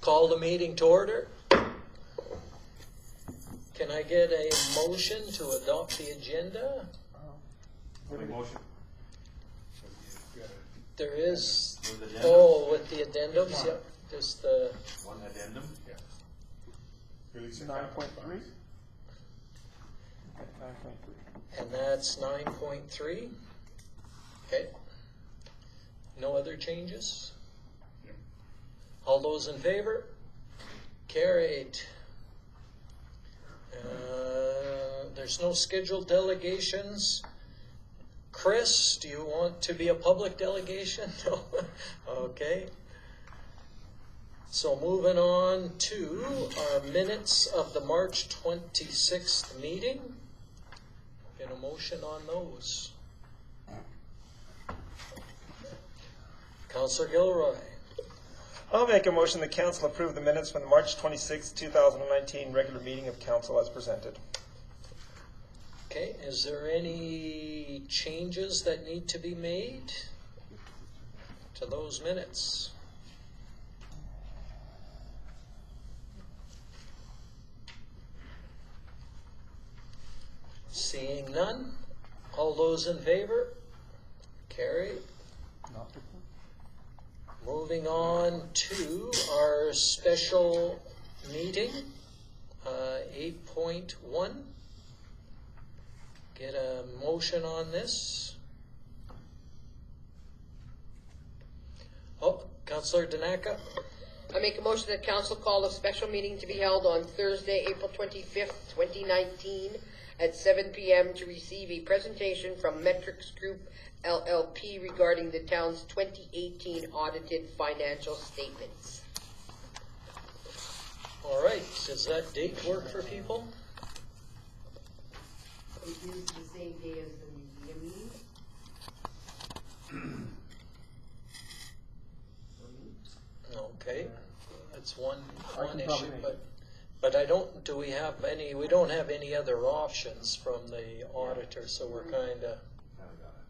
Call the meeting to order. Can I get a motion to adopt the agenda? Motion. There is, With addendums? oh, with the addendums, yep, just the, One addendum? Yeah. Release of 9.3? 9.3. and that's 9.3. Okay. No other changes? Yep. All those in favor? Carried. There's no scheduled delegations. Chris, do you want to be a public delegation? No? Okay. So moving on to our minutes of the March 26th meeting. Get a motion on those. Councillor Gilroy. I'll make a motion the council approve the minutes from the March 26, 2019 regular meeting of council as presented. Okay, is there any changes that need to be made to those minutes? Seeing none, all those in favor? Carried. Moving on to our special meeting, 8.1. Get a motion on this. Oh, Councillor Danaka. I make a motion that council call a special meeting to be held on Thursday, April 25th, 2019 at 7 p.m. to receive a presentation from Metrics Group LLP regarding the town's 2018 audited financial statements. All right, does that date work for people? It is the same day as the museum meeting. Okay, that's one can issue, probably make but I don't, we don't have any other options from the auditor, so we're kind of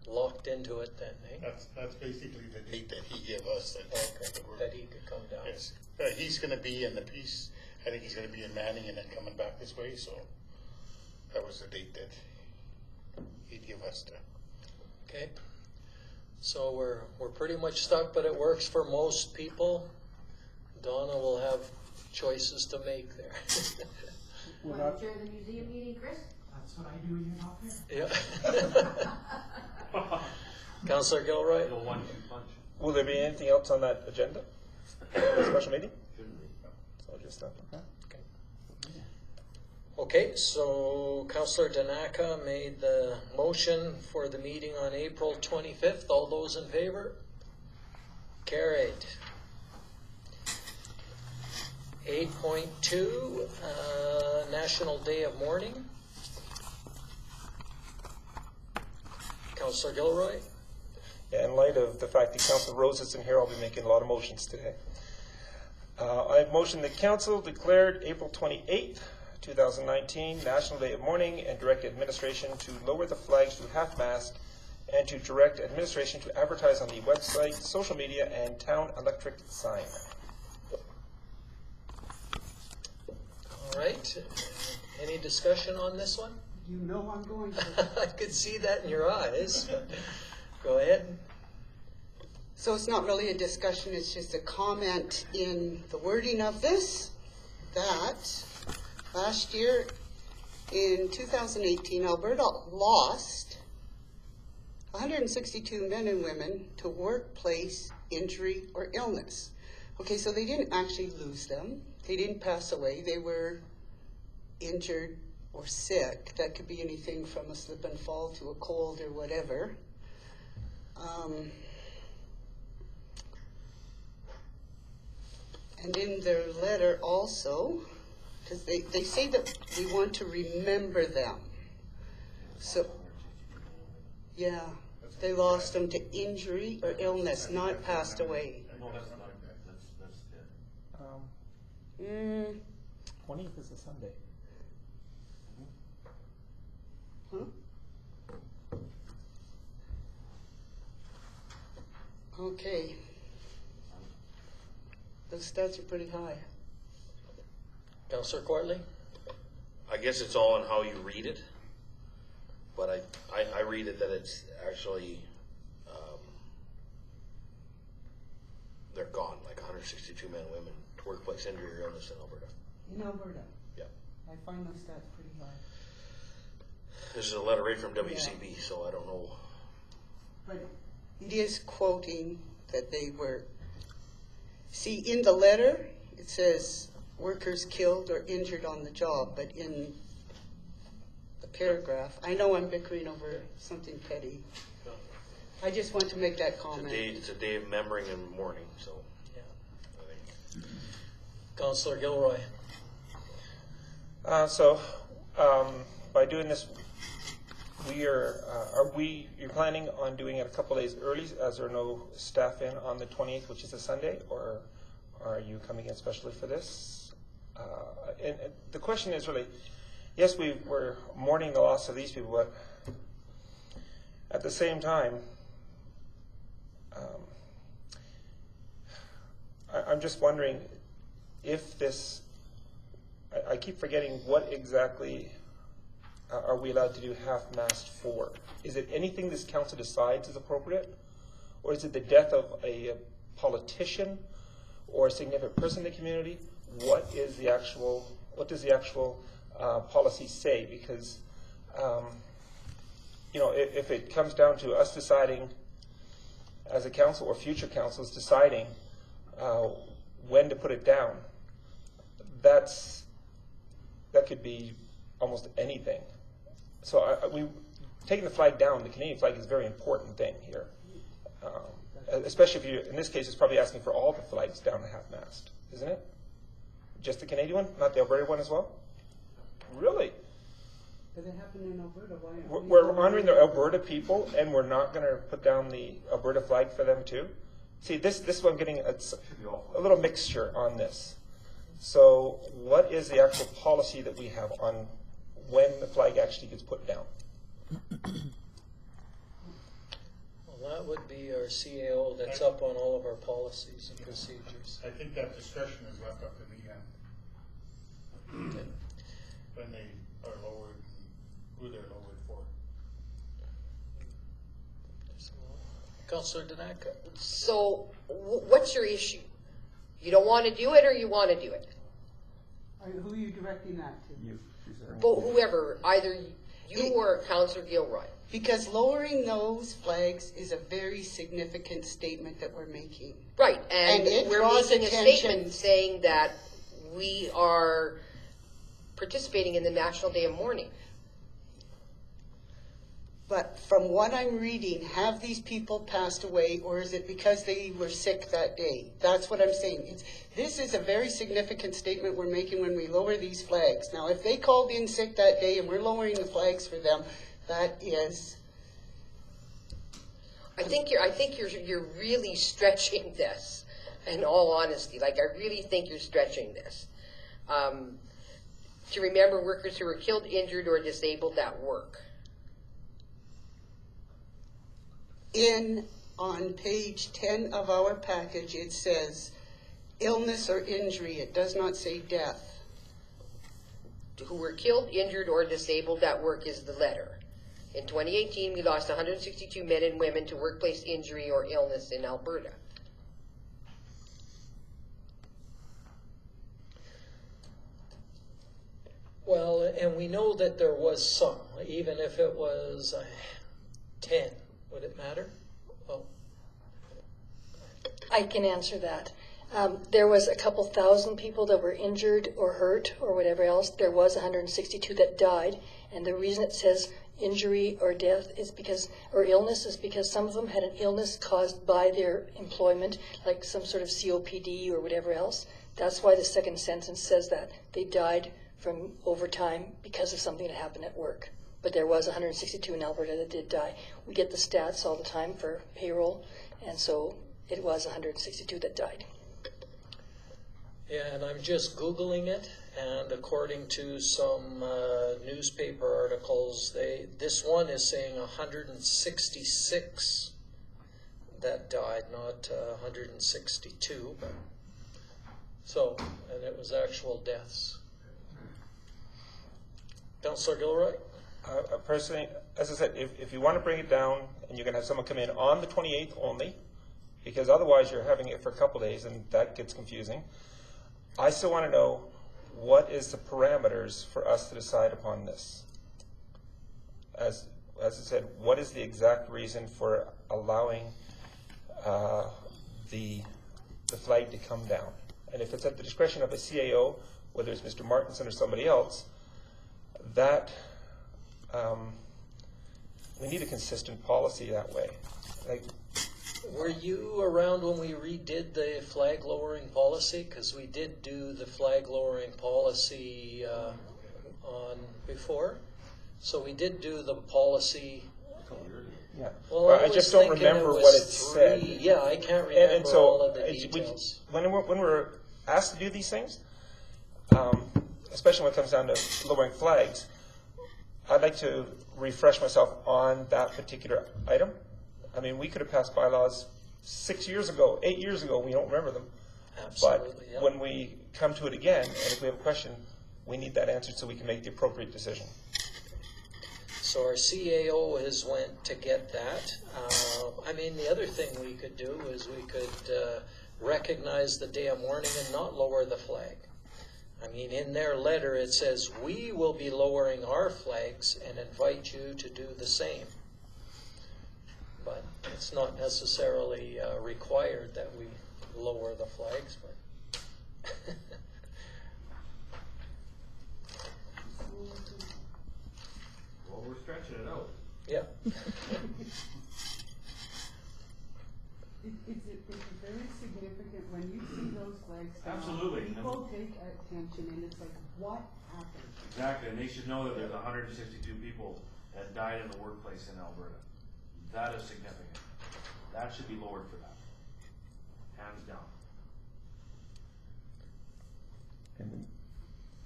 locked into it then, eh? That's basically the date that he gave us. That he could come down. Yes, he's going to be in the piece. I think he's going to be in Manning and then coming back this way. So that was the date that he'd give us. Okay, so we're pretty much stuck, but it works for most people. Donna will have choices to make there. We're not, chair the museum meeting, Chris? That's what I do when you're not there. Yeah. Councillor Gilroy? Little 1-2 punch. will there be anything else on that agenda? Special meeting? Shouldn't be. So just that. Okay. Okay, so Councillor Danaka made the motion for the meeting on April 25th. All those in favor? Carried. 8.2, National Day of Mourning. Councillor Gilroy? Yeah, in light of the fact that Council Rose isn't here, I'll be making a lot of motions today. I motion the council declared April 28th, 2019 National Day of Mourning and direct administration to lower the flags to half-mast and to direct administration to advertise on the website, social media, and town electric sign. All right. Any discussion on this one? You know I'm going to. I could see that in your eyes. Go ahead. So it's not really a discussion, it's just a comment in the wording of this, that last year in 2018, Alberta lost 162 men and women to workplace injury or illness. Okay, so they didn't actually lose them. They didn't pass away. They were injured or sick. That could be anything from a slip and fall to a cold or whatever. And in their letter also, because they say that we want to remember them. So, yeah, they lost them to injury or illness, not passed away. No, that's not correct. That's dead. 20th is a Sunday. Huh? Okay. Those stats are pretty high. Councillor Courtly? I guess it's all in how you read it, but I read it that it's actually, they're gone, like 162 men and women to workplace injury or illness in Alberta. In Alberta, Yeah. I find those stats pretty high. This is a letter right from WCB, so I don't know. But it is quoting that they were, see, in the letter, it says workers killed or injured on the job, but in the paragraph, I know I'm bickering over something petty. I just want to make that comment. It's a day of remembering and mourning, so. Yeah. I think. Councillor Gilroy? By doing this, you're planning on doing it a couple days early as there are no staff in on the 28th, which is a Sunday, or are you coming in especially for this? And the question is really, yes, we're mourning the loss of these people, but at the same time, I'm just wondering if this, I keep forgetting what exactly are we allowed to do half-mast for? Is it anything this council decides is appropriate? Or is it the death of a politician or a significant person in the community? What does the actual policy say? Because, if it comes down to us deciding as a council or future councils deciding when to put it down, that could be almost anything. So taking the flag down, the Canadian flag is a very important thing here. Especially if you, in this case, it's probably asking for all the flags down to half-mast, isn't it? Just the Canadian one, not the Alberta one as well? Really? Does it happen in Alberta? Why aren't we We're honoring the Alberta people, and we're not going to put down the Alberta flag for them too? See, this one getting a little mixture on this. So what is the actual policy that we have on when the flag actually gets put down? Well, that would be our CAO that's up on all of our policies and procedures. I think that discretion is left up to the end. When they are lowered, and who they're lowered for. Councillor Danaka? So, what's your issue? You don't want to do it, or you want to do it? Who are you directing that to? But whoever, either you or Councillor Gilroy. Because lowering those flags is a very significant statement that we're making. Right, and it we're draws making a attention. statement saying that we are participating in the National Day of Mourning. But from what I'm reading, have these people passed away, or is it because they were sick that day? That's what I'm saying. This is a very significant statement we're making when we lower these flags. Now, if they called in sick that day and we're lowering the flags for them, that is. I think you're really stretching this. In all honesty, I really think you're stretching this. To remember workers who were killed, injured, or disabled at work. On page 10 of our package, it says illness or injury. It does not say death. Who were killed, injured, or disabled at work is the letter. In 2018, we lost 162 men and women to workplace injury or illness in Alberta. Well, and we know that there was some, even if it was 10. Would it matter? Well, I can answer that. There was a couple thousand people that were injured or hurt or whatever else. There was 162 that died, and the reason it says injury or death is because, or illness, is because some of them had an illness caused by their employment, like some sort of COPD or whatever else. That's why the second sentence says that they died from overtime because of something that happened at work. But there was 162 in Alberta that did die. We get the stats all the time for payroll, and so it was 162 that died. yeah, and I'm just Googling it, and according to some newspaper articles, this one is saying 166 that died, not 162, but So, and it was actual deaths. Councillor Gilroy? Personally, as I said, if you want to bring it down and you're going to have someone come in on the 28th only, because otherwise you're having it for a couple days and that gets confusing, I still want to know what is the parameters for us to decide upon this. As I said, what is the exact reason for allowing the flag to come down? And if it's at the discretion of a CAO, whether it's Mr. Martinson or somebody else, that we need a consistent policy that way. Like, Were you around when we redid the flag lowering policy? Because we did do the flag lowering policy on before. So we did do the policy. yeah. Well, But I was just don't thinking remember was what it said. Yeah, I can't remember And so, all of the it- details. when we're asked to do these things, especially when it comes down to lowering flags, I'd like to refresh myself on that particular item. I mean, we could have passed bylaws 6 years ago, 8 years ago, we don't remember them. Absolutely, But yeah. when we come to it again, and if we have a question, we need that answered so we can make the appropriate decision. So our CAO has went to get that. I mean, the other thing we could do is we could recognize the day of mourning and not lower the flag. I mean, in their letter it says, we will be lowering our flags and invite you to do the same. But it's not necessarily required that we lower the flags, but Well, we're stretching it out. yeah. It's very significant when you see those flags down. Absolutely. People take attention and it's like, what happened? Exactly, and they should know that there's 162 people that died in the workplace in Alberta. That is significant. That should be lowered for that. Hands down.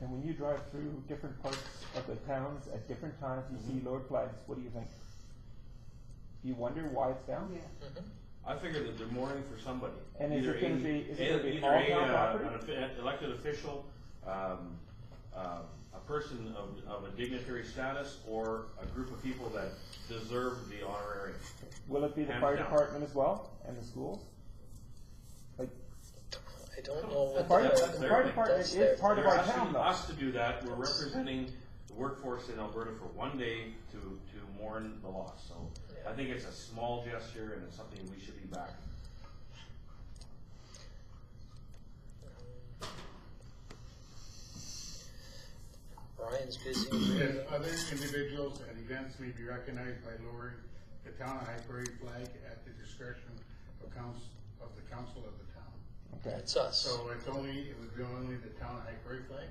And when you drive through different parts of the towns at different times, you see lowered flags, what do you think? You wonder why it's down? Yeah. I figure that they're mourning for somebody. And is it gonna be- is it gonna be either all town property? an elected official, a person of a dignitary status, or a group of people that deserve the honorarium. Will it be the Hands fire down. department as well, and the schools? Like, I don't know what fire- their- the fire department that's is their- part of They're our asking town, though. us to do that. We're representing the workforce in Alberta for one day to mourn the loss. So I think it's a small gesture and it's something we should be backing. Ryan's busy. Yes, other individuals and events may be recognized by lowering the town of High Prairie flag at the discretion of the council of the town. Okay. It's us. So it would be only the town of High Prairie flag?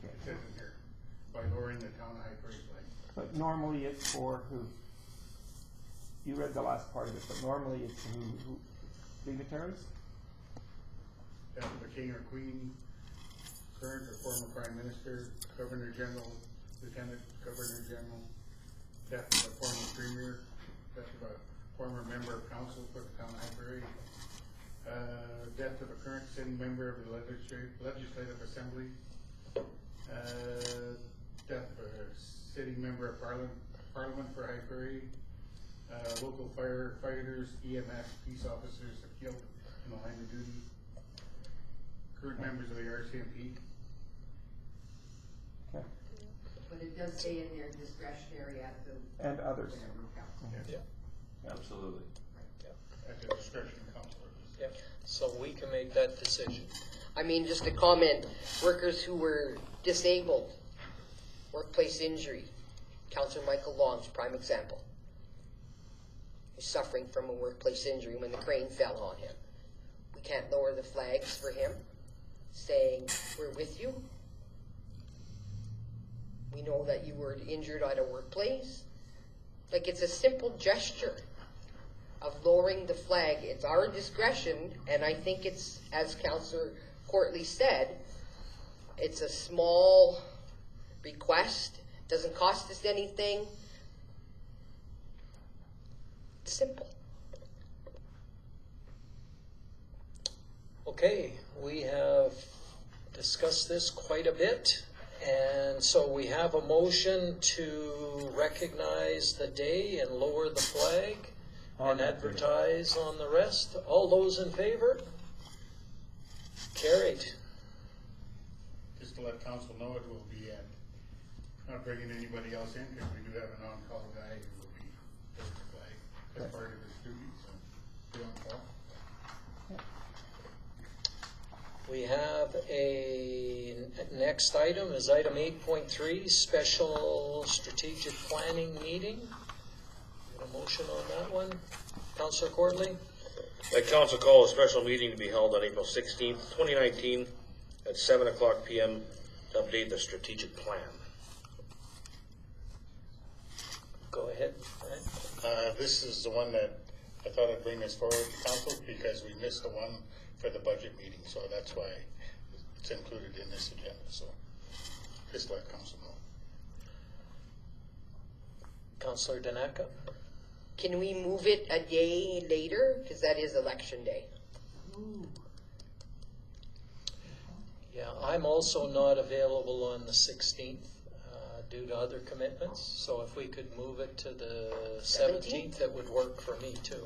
It says in here, by lowering the town of High Prairie flag. But normally it's for who? You read the last part of it, but normally it's who dignitaries? Death of a king or queen, current or former prime minister, governor general, lieutenant governor general, death of a former premier, death of a former member of council for the town of High Prairie, death of a current sitting member of the legislative assembly, death of a sitting member of parliament for High Prairie, local firefighters, EMS, peace officers killed in the line of duty, current members of the RCMP. Okay. But it does say in there discretionary at the. And others. whatever council. Yeah. Absolutely. At the discretion of council. Yep. So we can make that decision. I mean, just a comment, workers who were disabled, workplace injury, Councillor Michael Long's prime example. He's suffering from a workplace injury when the crane fell on him. We can't lower the flags for him, saying, we're with you. We know that you were injured at a workplace. Like, it's a simple gesture of lowering the flag. It's our discretion, and I think it's, as Councillor Courtley said, it's a small request, doesn't cost us anything. It's simple. Okay, we have discussed this quite a bit, and so we have a motion to recognize the day and lower the flag and advertise on the rest. All those in favor? Carried. Just to let council know, it will be not bringing anybody else in, because we do have an on-call guy who will be holding the flag as part of his duty, so be on call. We have a next item is item 8.3, special strategic planning meeting. Got a motion on that one? Councillor Courtly? The council call a special meeting to be held on April 16th, 2019 at 7:00 p.m. to update the strategic plan. Go ahead. This is the one that I thought I'd bring this forward to council because we missed the one for the budget meeting, so that's why it's included in this agenda, so just let council know. Councillor Danaka? Can we move it a day later? Because that is election day. Yeah, I'm also not available on the 16th due to other commitments. So if we could move it to the 17th, that would work for me too.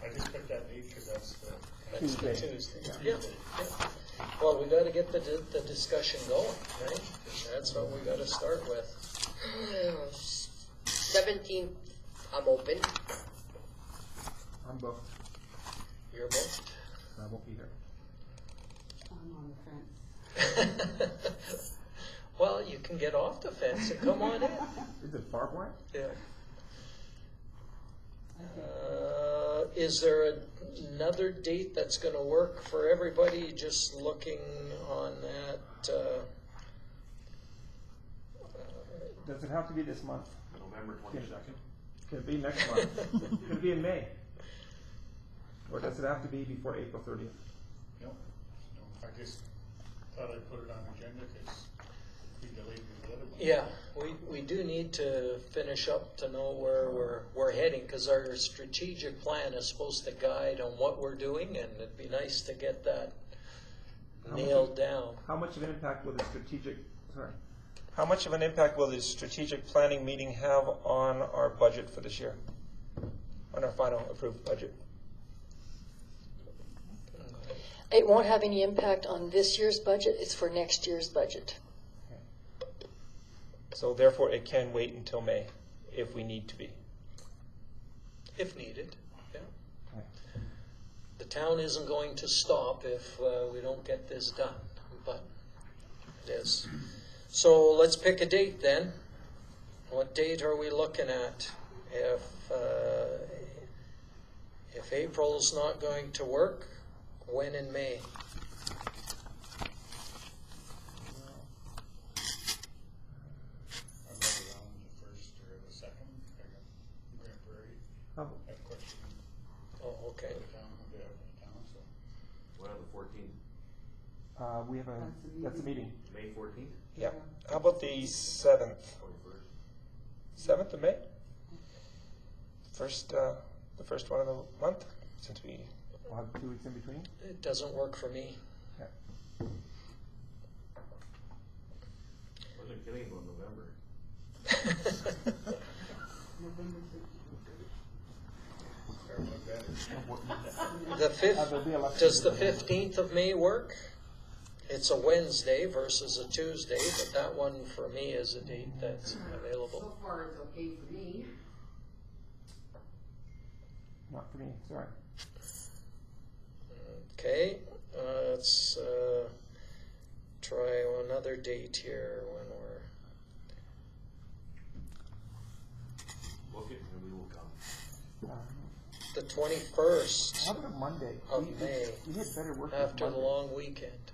I just put that date because that's the That's the Tuesday. Yeah. Well, we got to get the discussion going, right? That's what we got to start with. 17th, I'm open. I'm booked. You're booked. I won't be here. I'm on the fence. Well, you can get off the fence and come on in. Is it barbed wire? Yeah. Is there another date that's going to work for everybody? Just looking on that. Does it have to be this month? November 22nd. Could it be next month? Could it be in May? Or does it have to be before April 30th? No, I just thought I'd put it on the agenda because we delayed the other one. Yeah, we do need to finish up to know where we're heading, because our strategic plan is supposed to guide on what we're doing, and it'd be nice to get that nailed down. How much of an impact will the strategic, How much of an impact will the strategic planning meeting have on our budget for this year? On our final approved budget? It won't have any impact on this year's budget. It's for next year's budget. So therefore, it can wait until May if we need to be. If needed, yeah. The town isn't going to stop if we don't get this done, but it is. So let's pick a date then. What date are we looking at? If April's not going to work, when in May? I'm not around the 1st or the 2nd. I got Grand Prairie. How, I have questions Oh, okay. for the town, on behalf of the town, so. What on the 14th? we have that's a meeting. May 14th? Yeah. How about the 7th? 21st? 7th of May? The first one of the month, since we will have 2 weeks in between. It doesn't work for me. Yeah. Wasn't kidding about November. November 16th. Sorry about that. The 5th, does the 15th of May work? It's a Wednesday versus a Tuesday, but that one for me is a date that's available. So far, it's okay for me. Not for me, sorry. Okay, let's try another date here when we're Book it and we will come. the 21st How about a Monday? of May, We had better work after with the Monday. long weekend.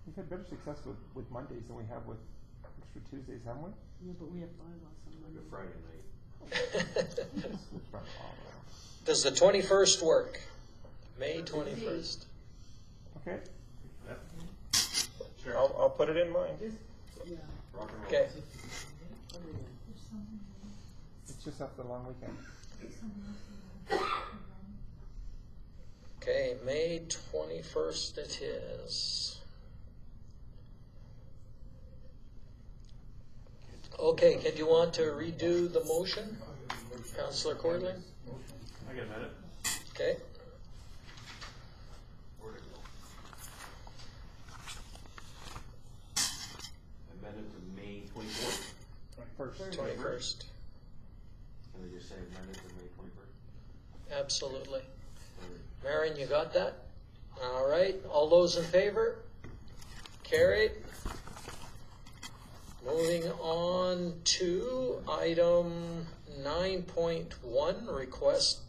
We've had better success with Mondays than we have with extra Tuesdays, haven't we? Yeah, but we have bylaws on Like Monday. a Friday night. Does the 21st work? May 21st. Okay, Sure. I'll put it in mind. Yeah. Rock and roll. Okay, It's just after the long weekend. Okay, May 21st it is. Okay, did you want to redo the motion, Councillor Cordley? I can amend it. Okay, Where'd it go? Amend it to May 24th. 21st, Can I just say amend it to May 21st? absolutely. Marion, you got that? All right, all those in favor? Carried. Moving on to item 9.1, request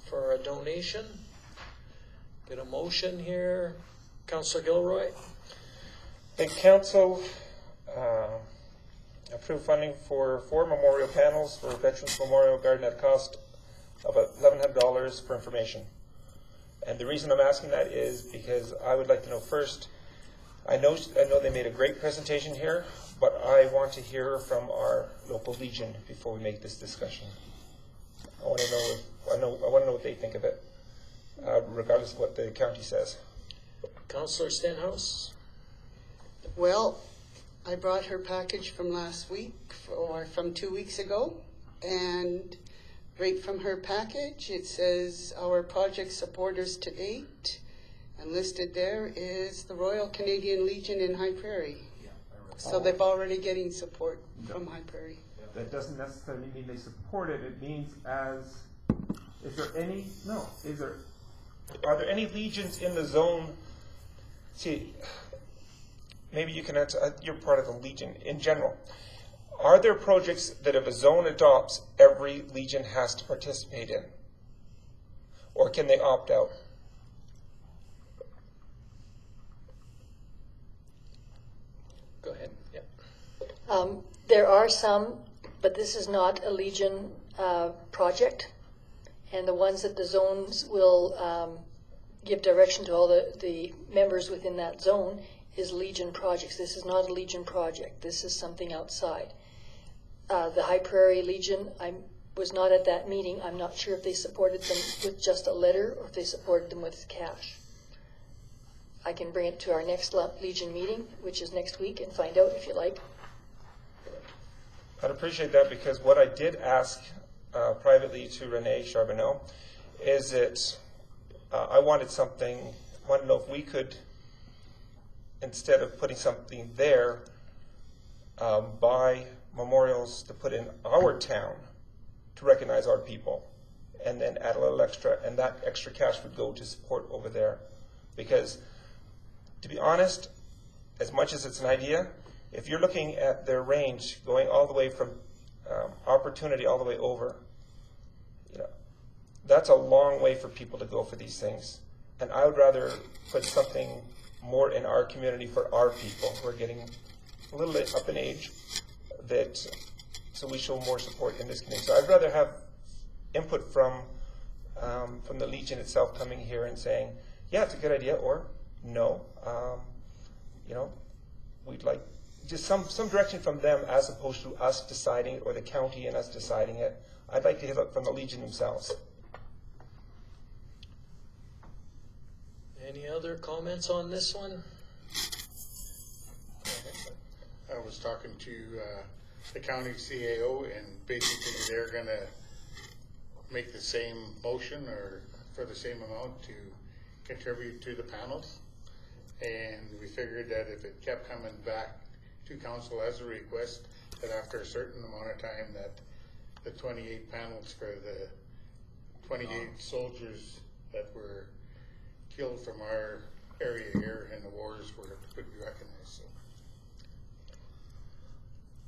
for a donation. Get a motion here. Councillor Gilroy? The council approved funding for 4 memorial panels for Veterans Memorial Garden at a cost of $1,100 for information. And the reason I'm asking that is because I would like to know first, I know they made a great presentation here, but I want to hear from our local Legion before we make this discussion. I want to know what they think of it, regardless of what the county says. Councillor Stenhouse? Well, I brought her package from last week, or from 2 weeks ago, and right from her package, it says our project supporters to date, and listed there is the Royal Canadian Legion in High Prairie. So they've already getting support from High Prairie. That doesn't necessarily mean they support it. It means are there any legions in the zone? See, maybe you can answer, you're part of the Legion in general. Are there projects that if a zone adopts, every Legion has to participate in? Or can they opt out? Go ahead. Yep. There are some, but this is not a Legion project. And the ones that the zones will give direction to all the members within that zone is Legion projects. This is not a Legion project. This is something outside. The High Prairie Legion, I was not at that meeting. I'm not sure if they supported them with just a letter or if they supported them with cash. I can bring it to our next Legion meeting, which is next week, and find out if you like. I'd appreciate that, because what I did ask privately to Renee Charbonneau is that I wanted to know if we could, instead of putting something there, buy memorials to put in our town to recognize our people, and then add a little extra, and that extra cash would go to support over there. Because, to be honest, as much as it's an idea, if you're looking at their range going all the way from Opportunity all the way over, that's a long way for people to go for these things. And I would rather put something more in our community for our people who are getting a little bit up in age, so we show more support in this community. So I'd rather have input from the Legion itself coming here and saying, yeah, it's a good idea, or no, we'd like just some direction from them as opposed to us deciding, or the county and us deciding it. I'd like to hear that from the Legion themselves. Any other comments on this one? I was talking to the county CAO, and basically they're gonna make the same motion or for the same amount to contribute to the panels. And we figured that if it kept coming back to council as a request, that after a certain amount of time that the 28 panels for the 28 soldiers that were killed from our area here in the wars would be recognized. So.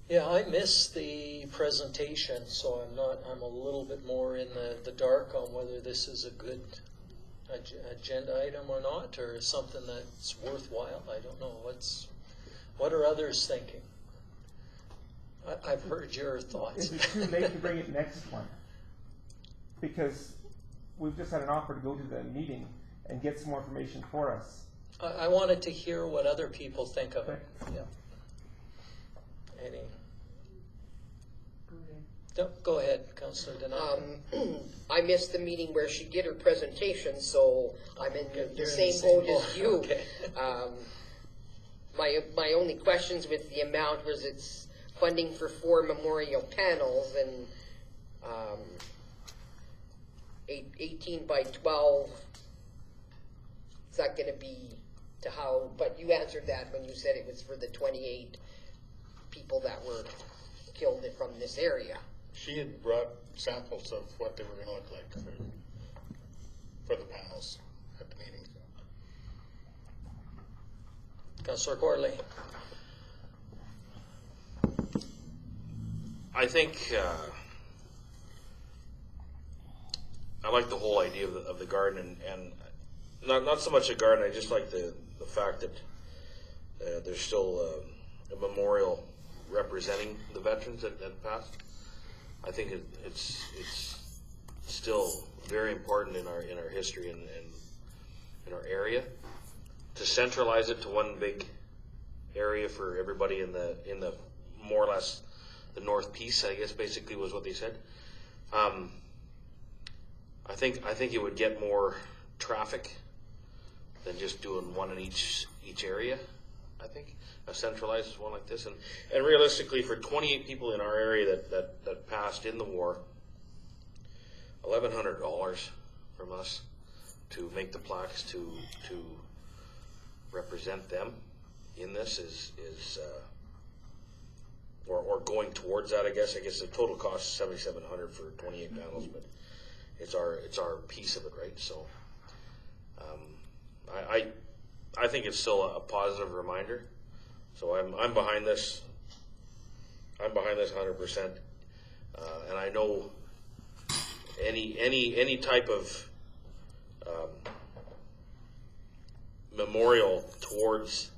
Yeah, I missed the presentation, so I'm a little bit more in the dark on whether this is a good agenda item or not, or something that's worthwhile. I don't know. What are others thinking? I've heard your thoughts. Is it too late to bring it next one? Because we've just had an offer to go to the meeting and get some more information for us. I wanted to hear what other people think of it. Yeah. No, go ahead, Councillor Denali. I missed the meeting where she did her presentation, so I'm in You're the in same the same boat as boat. you. Okay. My only questions with the amount was it's funding for 4 memorial panels and 18 by 12. Is that going to be to how? But you answered that when you said it was for the 28 people that were killed from this area. She had brought samples of what they were gonna look like for the panels at the meeting. Councillor Corley. I think I like the whole idea of the garden, and not so much a garden. I just like the fact that there's still a memorial representing the veterans that passed. I think it's still very important in our history and in our area. To centralize it to one big area for everybody in the more or less the North Piece, I guess basically was what they said. I think it would get more traffic than just doing one in each area. I think a centralized one like this, and realistically, for 28 people in our area that passed in the war, $1,100 from us to make the plaques to represent them in this is or going towards that. I guess the total cost is $7,700 for 28 panels, but it's our piece of it, right? So I think it's still a positive reminder. So I'm behind this. I'm behind this 100%, and I know any type of memorial towards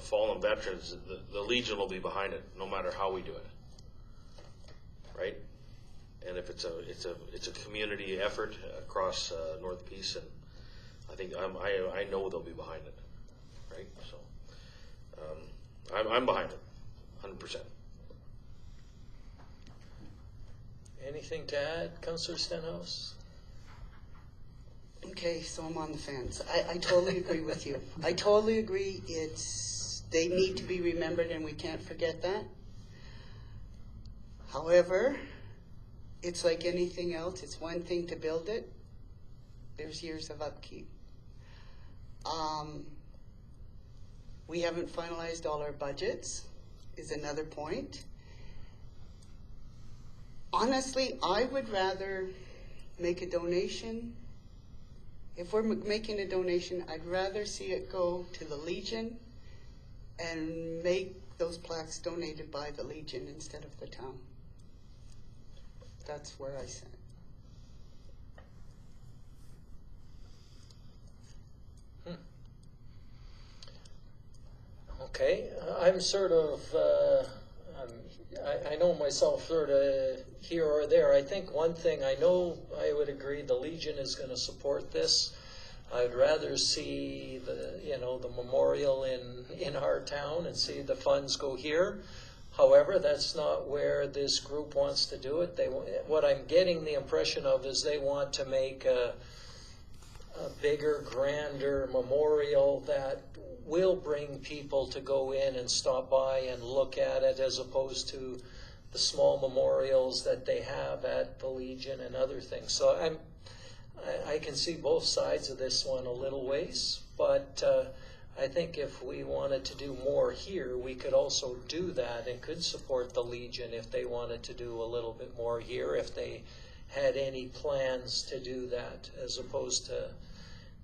fallen veterans, the Legion will be behind it, no matter how we do it, right? And if it's a community effort across North Peace, and I think I know they'll be behind it, right? So I'm behind it, 100%. Anything to add, Councillor Stenhouse? Okay, so I'm on the fence. I totally agree with you. I totally agree. They need to be remembered, and we can't forget that. However, it's like anything else. It's one thing to build it. There's years of upkeep. We haven't finalized all our budgets, is another point. Honestly, I would rather make a donation. If we're making a donation, I'd rather see it go to the Legion and make those plaques donated by the Legion instead of the town. That's where I stand. Okay, I'm sort of, I know myself sort of here or there. I think one thing I know I would agree the Legion is going to support this. I'd rather see the memorial in our town and see the funds go here. However, that's not where this group wants to do it. What I'm getting the impression of is they want to make a bigger, grander memorial that will bring people to go in and stop by and look at it, as opposed to the small memorials that they have at the Legion and other things. So I can see both sides of this one a little ways, but I think if we wanted to do more here, we could also do that and could support the Legion if they wanted to do a little bit more here, if they had any plans to do that, as opposed to,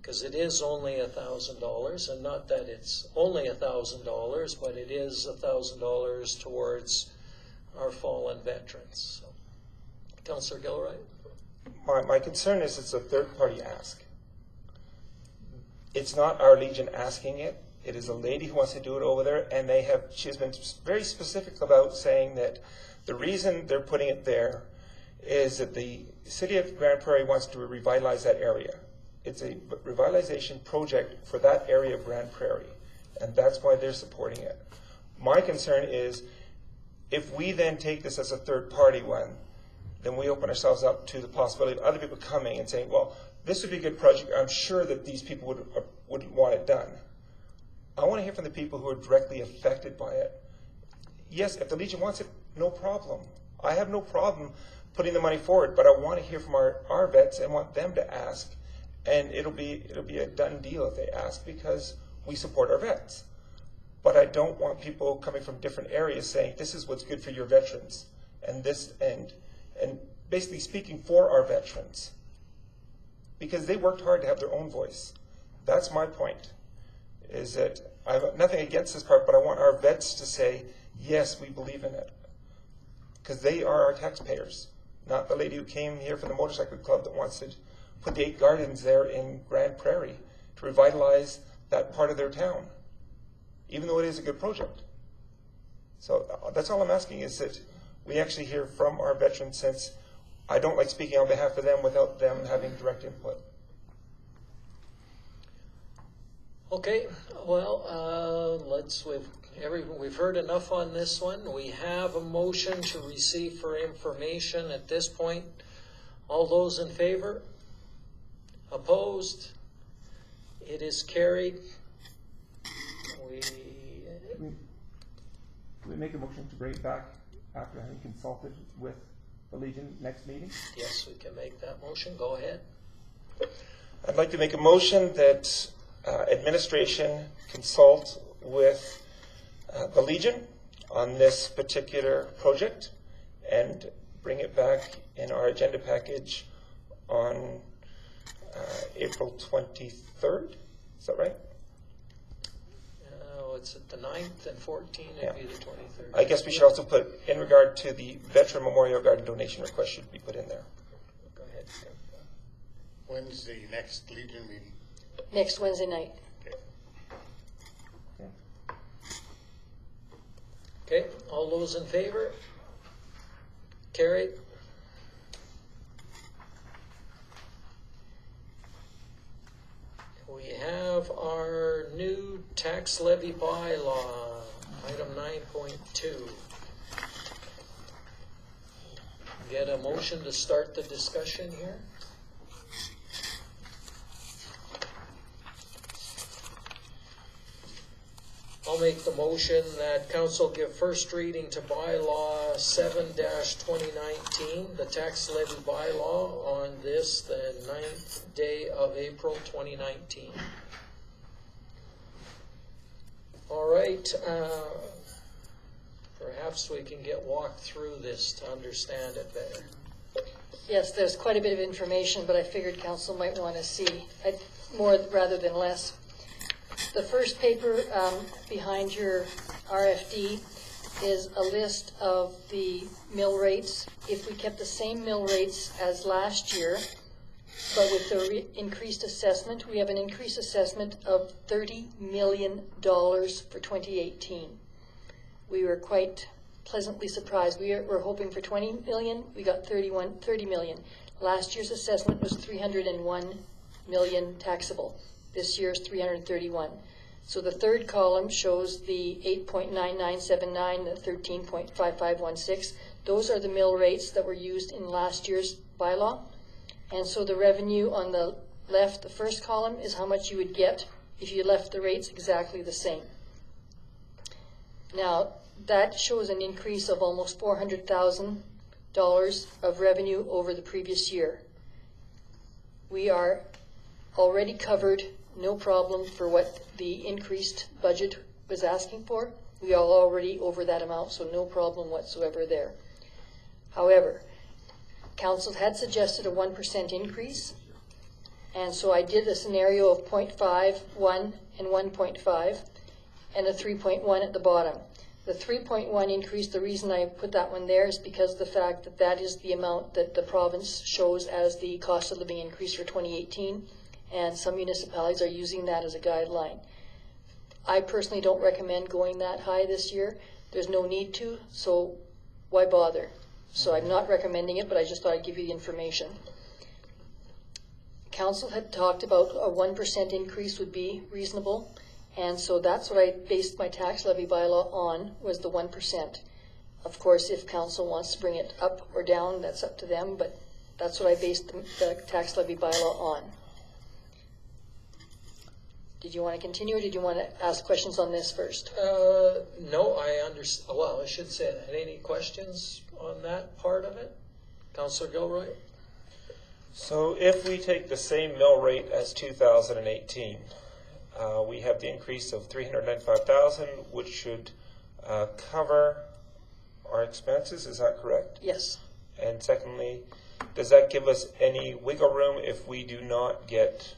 because it is only $1,000, and not that it's only $1,000, but it is $1,000 towards our fallen veterans. So, Councillor Gilroy? My concern is it's a third-party ask. It's not our Legion asking it. It is a lady who wants to do it over there, and she's been very specific about saying that the reason they're putting it there is that the city of Grand Prairie wants to revitalize that area. It's a revitalization project for that area of Grand Prairie, and that's why they're supporting it. My concern is If we then take this as a third-party one, then we open ourselves up to the possibility of other people coming and saying, well, this would be a good project. I'm sure that these people would want it done. I want to hear from the people who are directly affected by it. Yes, if the Legion wants it, no problem. I have no problem putting the money forward, but I want to hear from our vets and want them to ask. And it'll be a done deal if they ask, because we support our vets. But I don't want people coming from different areas saying, this is what's good for your veterans, and this, and basically speaking for our veterans. Because they worked hard to have their own voice. That's my point, is that I have nothing against this part, but I want our vets to say, yes, we believe in it. Because they are our taxpayers, not the lady who came here from the motorcycle club that wants to put the 8 gardens there in Grand Prairie to revitalize that part of their town, even though it is a good project. So that's all I'm asking, is that we actually hear from our veterans, since I don't like speaking on behalf of them without them having direct input. Okay, well, we've heard enough on this one. We have a motion to receive for information at this point. All those in favor? Opposed? It is carried. We make a motion to bring it back after having consulted with the Legion next meeting? Yes, we can make that motion. Go ahead. I'd like to make a motion that administration consult with the Legion on this particular project and bring it back in our agenda package on April 23rd. Is that right? It's at the 9th and 14th, Yeah. it'd be the 23rd. I guess we should also put, in regard to the Veteran Memorial Garden donation request, should be put in there. Go ahead. When's the next Legion meeting? Next Wednesday night. Okay, all those in favor? Carried. We have our new tax levy bylaw, item 9.2. Get a motion to start the discussion here? I'll make the motion that council give first reading to bylaw 7-2019, the tax levy bylaw, on this, the 9th day of April 2019. All right, perhaps we can get walked through this to understand it better. Yes, there's quite a bit of information, but I figured council might want to see more rather than less. The first paper behind your RFD is a list of the mill rates. If we kept the same mill rates as last year, but with the increased assessment, we have an increased assessment of $30 million for 2018. We were quite pleasantly surprised. We were hoping for 20 million, we got 30 million. Last year's assessment was 301 million taxable. This year's 331. So the third column shows the 8.9979, the 13.5516. Those are the mill rates that were used in last year's bylaw. And so the revenue on the left, the first column, is how much you would get if you left the rates exactly the same. Now, that shows an increase of almost $400,000 of revenue over the previous year. We are already covered, no problem, for what the increased budget was asking for. We are already over that amount, so no problem whatsoever there. However, council had suggested a 1% increase, and so I did a scenario of 0.5, 1, and 1.5, and a 3.1 at the bottom. The 3.1 increase, the reason I put that one there is because of the fact that that is the amount that the province shows as the cost of living increase for 2018, and some municipalities are using that as a guideline. I personally don't recommend going that high this year. There's no need to, so why bother? So I'm not recommending it, but I just thought I'd give you the information. Council had talked about a 1% increase would be reasonable, and so that's what I based my tax levy bylaw on, was the 1%. Of course, if council wants to bring it up or down, that's up to them, but that's what I based the tax levy bylaw on. Did you want to continue, or did you want to ask questions on this first? No, I understand. Well, I should say that. Any questions on that part of it? Councillor Gilroy? So if we take the same mill rate as 2018, we have the increase of 395,000, which should cover our expenses. Is that correct? Yes. And secondly, does that give us any wiggle room if we do not get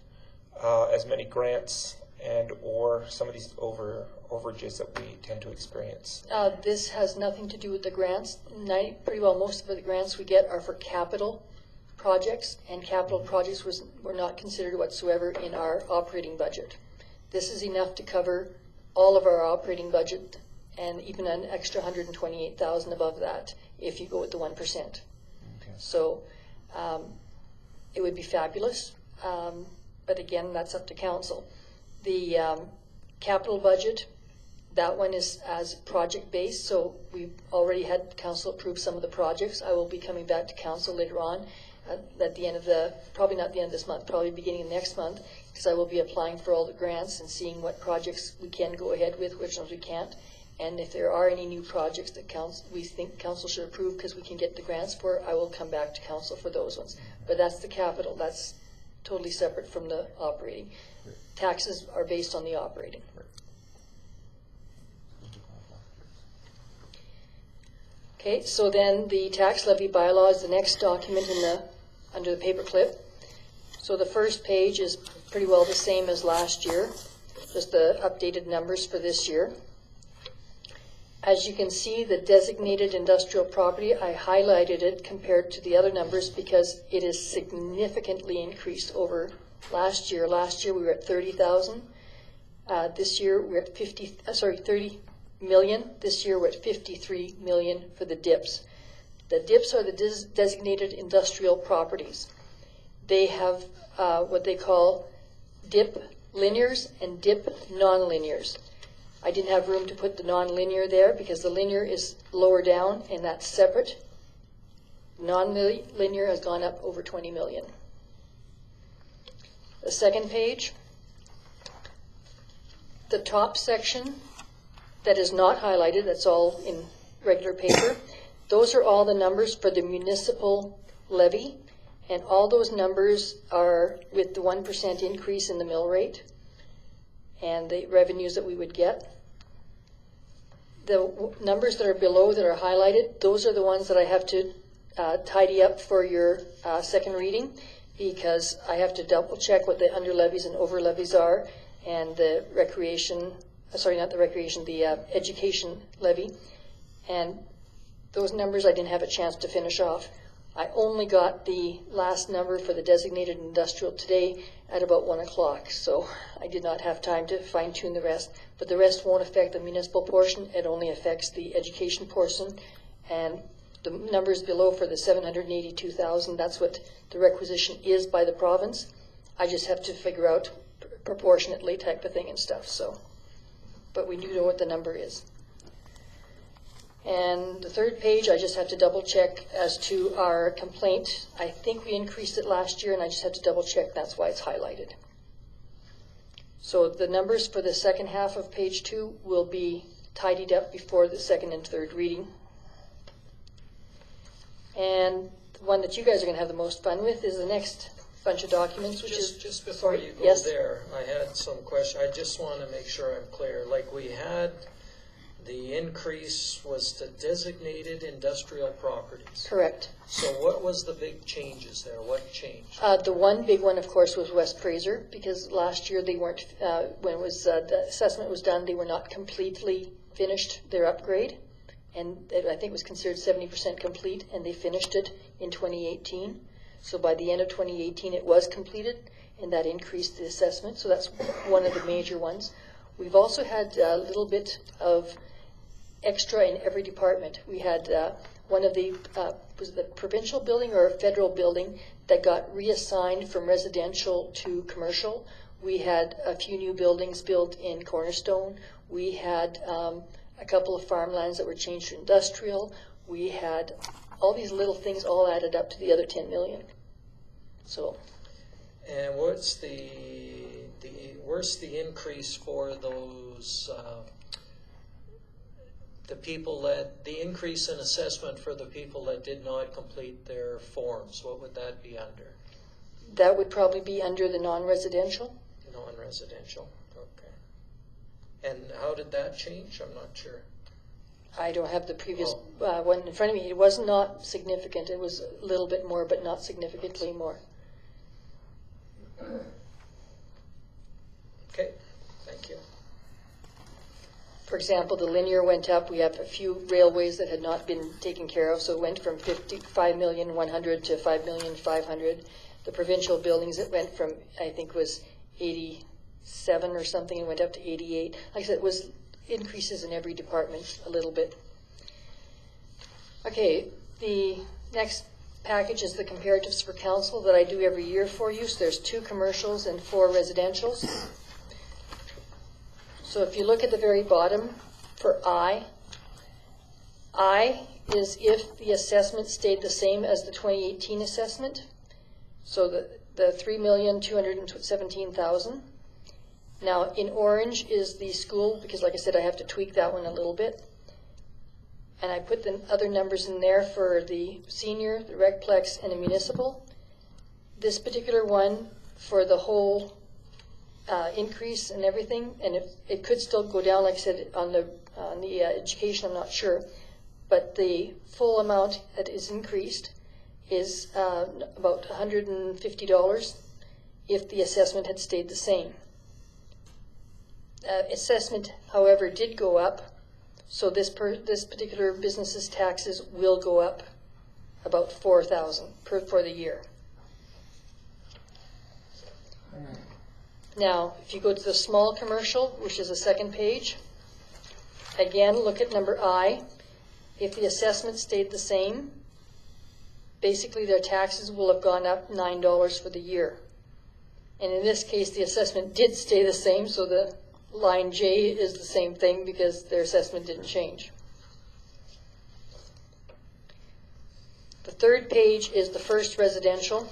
as many grants and or some of these overages that we tend to experience? This has nothing to do with the grants. Pretty well most of the grants we get are for capital projects, and capital projects were not considered whatsoever in our operating budget. This is enough to cover all of our operating budget and even an extra 128,000 above that if you go with the 1%. Okay. So it would be fabulous, but again, that's up to council. The capital budget, that one is as project-based, so we've already had council approve some of the projects. I will be coming back to council later on at the end of probably not the end of this month, probably beginning of next month, because I will be applying for all the grants and seeing what projects we can go ahead with, which ones we can't. And if there are any new projects that we think council should approve because we can get the grants for, I will come back to council for those ones. But that's the capital. That's totally separate from the operating. Taxes are based on the operating. Okay, so then the tax levy bylaw is the next document under the paperclip. So the first page is pretty well the same as last year, just the updated numbers for this year. As you can see, the designated industrial property, I highlighted it compared to the other numbers because it is significantly increased over last year. Last year we were at 30,000. This year we're at 30 million. This year we're at 53 million for the DIPs. The DIPs are the designated industrial properties. They have what they call DIP linears and DIP non-linears. I didn't have room to put the non-linear there because the linear is lower down and that's separate. Non-linear has gone up over 20 million. The second page, the top section that is not highlighted, that's all in regular paper, those are all the numbers for the municipal levy, and all those numbers are with the 1% increase in the mill rate and the revenues that we would get. The numbers that are below that are highlighted, those are the ones that I have to tidy up for your second reading, because I have to double check what the under levies and over levies are, and the the education levy. And those numbers I didn't have a chance to finish off. I only got the last number for the designated industrial today at about 1 o'clock, so I did not have time to fine tune the rest. But the rest won't affect the municipal portion, it only affects the education portion. And the numbers below for the 782,000, that's what the requisition is by the province. I just have to figure out proportionately type of thing and stuff, so. But we do know what the number is. And the third page, I just have to double check as to our complaint. I think we increased it last year, and I just have to double check. That's why it's highlighted. So the numbers for the second half of page 2 will be tidied up before the second and third reading. And the one that you guys are going to have the most fun with is the next bunch of documents, which is... Just before you go yes? there, I had some question. I just want to make sure I'm clear. Like we had... The increase was to designated industrial properties. Correct. So what was the big changes there? What changed? The one big one, of course, was West Fraser, because last year they weren't, when it was the assessment was done, they were not completely finished their upgrade. And I think it was considered 70% complete, and they finished it in 2018. So by the end of 2018, it was completed, and that increased the assessment. So that's one of the major ones. We've also had a little bit of extra in every department. We had one of the, was it the provincial building or a federal building that got reassigned from residential to commercial. We had a few new buildings built in Cornerstone. We had a a couple of farmlands that were changed to industrial. We had all these little things all added up to the other 10 million. So, And what's where's the increase for those, the increase in assessment for the people that did not complete their forms? What would that be under? that would probably be under the non-residential. Non-residential, okay. And how did that change? I'm not sure. I don't have the previous one in front of me. It was not significant. It was a little bit more, but not significantly more. Okay, thank you. For example, the linear went up. We have a few railways that had not been taken care of, so it went from 5,100,000 to 5,500,000. The provincial buildings, it went from, I think, was 87 or something, and went up to 88. Like I said, it was increases in every department a little bit. Okay, the next package is the comparatives for council that I do every year for you. So there's 2 commercials and 4 residentials. So if you look at the very bottom for I is if the assessment stayed the same as the 2018 assessment. So the 3,217,000. Now in orange is the school, because like I said, I have to tweak that one a little bit. And I put the other numbers in there for the senior, the recplex, and the municipal. This particular one for the whole increase and everything, and it could still go down, like I said, on the education, I'm not sure. But the full amount that is increased is about $150 if the assessment had stayed the same. Assessment, however, did go up, so this particular business's taxes will go up about $4,000 for the year. Now, if you go to the small commercial, which is the second page, again, look at number I. If the assessment stayed the same, basically their taxes will have gone up $9 for the year. And in this case, the assessment did stay the same, so the line J is the same thing because their assessment didn't change. The third page is the first residential.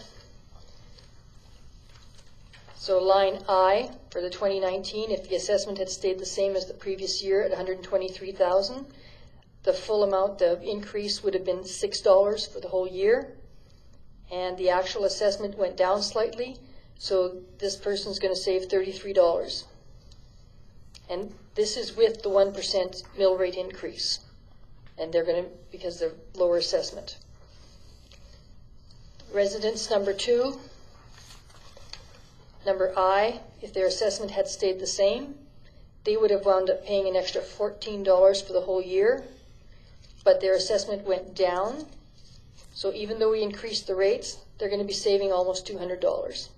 So line I for the 2019, if the assessment had stayed the same as the previous year at $123,000, the full amount, the increase would have been $6 for the whole year. And the actual assessment went down slightly, so this person's going to save $33. And this is with the 1% mill rate increase. And they're going to, because they're lower assessment. Residence number 2, number I, if their assessment had stayed the same, they would have wound up paying an extra $14 for the whole year, but their assessment went down. So even though we increased the rates, they're going to be saving almost $200.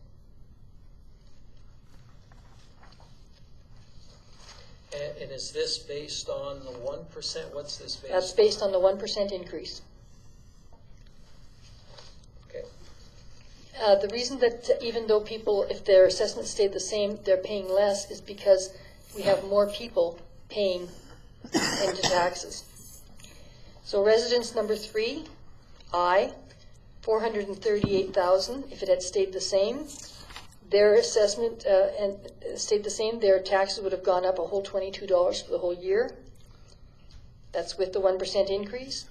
And is this based on the 1%? What's this based on? That's based on the 1% increase. Okay. The reason that even though people, if their assessment stayed the same, they're paying less is because we have more people paying into taxes. So residence number 3, I, $438,000. If it had stayed the same, their assessment and stayed the same, their taxes would have gone up a whole $22 for the whole year. That's with the 1% increase.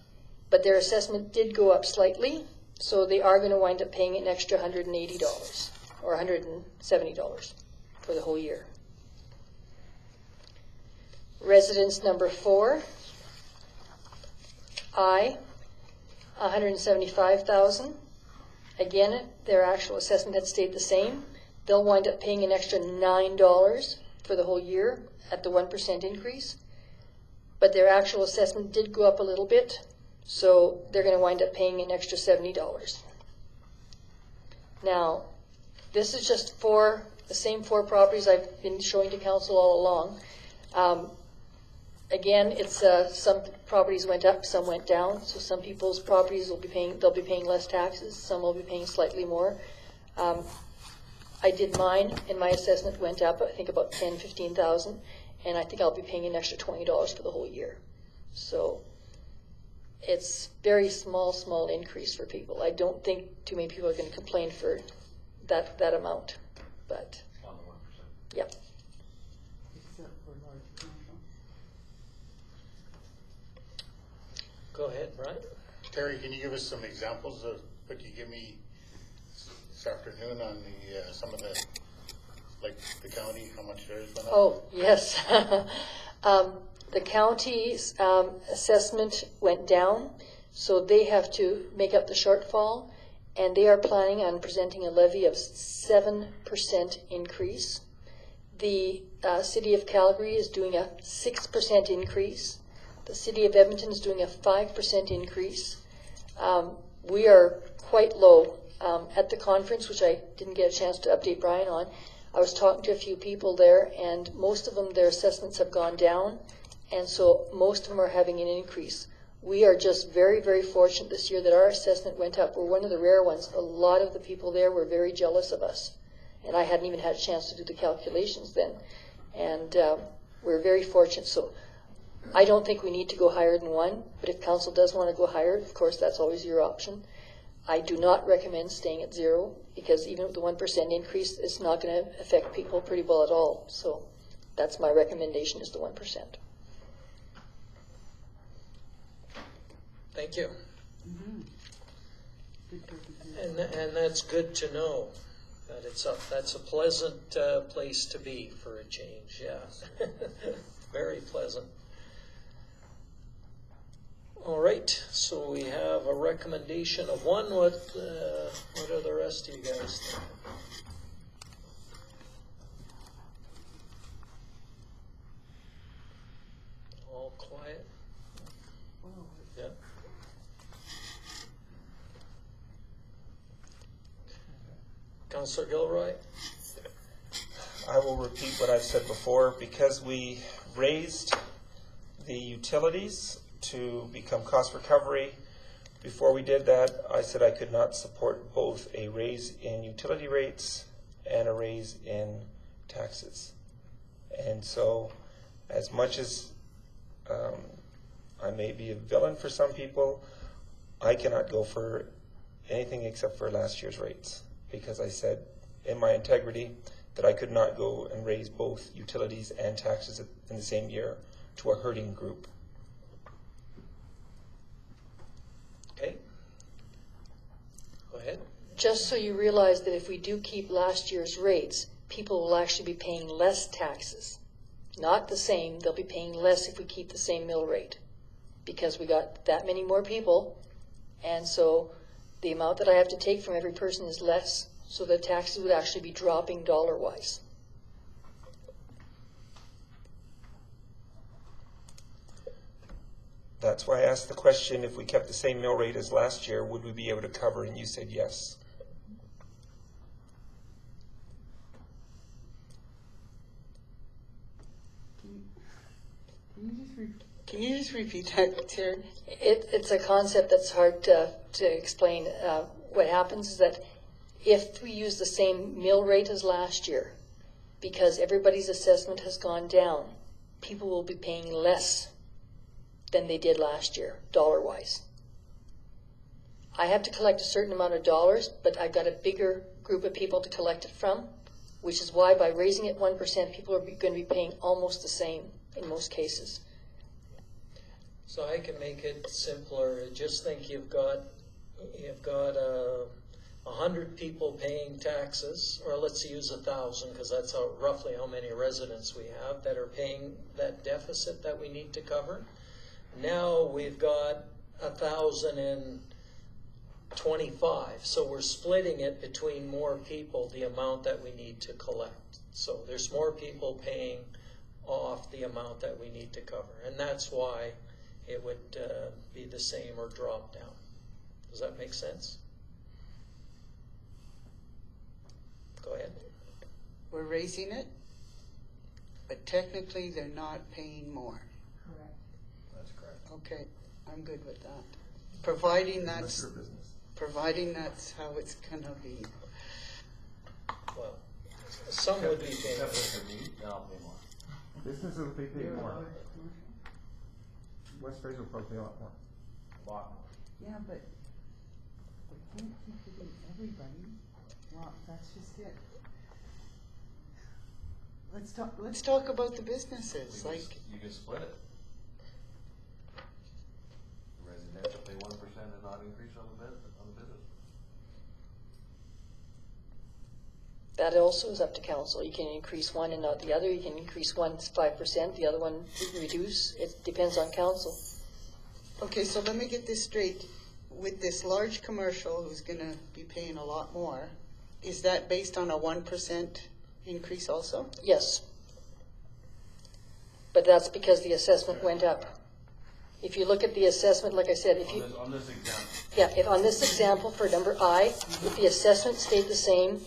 But their assessment did go up slightly, so they are going to wind up paying an extra $180 or $170 for the whole year. Residence number 4, I, $175,000. Again, their actual assessment had stayed the same. They'll wind up paying an extra $9 for the whole year at the 1% increase. But their actual assessment did go up a little bit, so they're going to wind up paying an extra $70. Now, this is just for the same 4 properties I've been showing to council all along. Again, it's some properties went up, some went down. So some people's properties they'll be paying less taxes. Some will be paying slightly more. I did mine, and my assessment went up, I think about $10,000, $15,000. and I think I'll be paying an extra $20 for the whole year. So it's very small increase for people. I don't think too many people are going to complain for that amount, but On the 1%. yep. Except for large commercial. Go ahead, Brian. Terry, can you give us some examples of what you give me this afternoon on the, some of the, like the county, how much theirs went up? Oh, yes. The county's assessment went down, so they have to make up the shortfall, and they are planning on presenting a levy of 7% increase. The city of Calgary is doing a 6% increase. The city of Edmonton is doing a 5% increase. We are quite low. At the conference, which I didn't get a chance to update Brian on, I was talking to a few people there, and most of them, their assessments have gone down, and so most of them are having an increase. We are just very fortunate this year that our assessment went up. We're one of the rare ones. A lot of the people there were very jealous of us, and I hadn't even had a chance to do the calculations then. And we're very fortunate. So I don't think we need to go higher than 1, but if council does want to go higher, of course, that's always your option. I do not recommend staying at 0, because even with the 1% increase, it's not going to affect people pretty well at all. So that's my recommendation, is the 1%. Thank you. Good presentation. And that's good to know, that that's a pleasant place to be for a change, yeah. Very pleasant. All right, so we have a recommendation of 1. What are the rest of you guys think? All quiet? Yeah. Councillor Gilroy? I will repeat what I've said before. Because we raised the utilities to become cost recovery, before we did that, I said I could not support both a raise in utility rates and a raise in taxes. And so, as much as I may be a villain for some people, I cannot go for anything except for last year's rates, because I said in my integrity that I could not go and raise both utilities and taxes in the same year to a hurting group. Okay. Go ahead. Just so you realize that if we do keep last year's rates, people will actually be paying less taxes. Not the same, they'll be paying less if we keep the same mill rate, because we got that many more people, and so the amount that I have to take from every person is less, so the taxes would actually be dropping dollar-wise. That's why I asked the question, if we kept the same mill rate as last year, would we be able to cover? And you said yes. Can you just repeat that, Terry? It's a concept that's hard to explain. What happens is that if we use the same mill rate as last year, because everybody's assessment has gone down, people will be paying less than they did last year, dollar-wise. I have to collect a certain amount of dollars, but I've got a bigger group of people to collect it from, which is why by raising it 1%, people are going to be paying almost the same in most cases. So I can make it simpler. Just think you've got 100 people paying taxes, or let's use 1,000, because that's roughly how many residents we have that are paying that deficit that we need to cover. Now we've got 1,025, so we're splitting it between more people, the amount that we need to collect. So there's more people paying off the amount that we need to cover, and that's why it would be the same or drop down. Does that make sense? Go ahead. We're raising it, but technically they're not paying more. Correct. That's correct. Okay, I'm good with that. Providing that's how it's gonna be. Well, some would be paying. Except for me, then I'll pay more. Businesses will be paying more. West Fraser will probably pay a lot more. A lot more. Yeah, but we can't keep giving everybody. Well, that's just it. Let's talk about the businesses, like, You can split it. Residential pay 1% and not increase on the business. That also is up to council. You can increase one and not the other. You can increase one 5%, the other one reduce. It depends on council. okay, so let me get this straight. With this large commercial who's gonna be paying a lot more, is that based on a 1% increase also? Yes. But that's because the assessment went up. If you look at the assessment, like I said, if you, On this example, yeah, if on this example for number I, if the assessment stayed the same,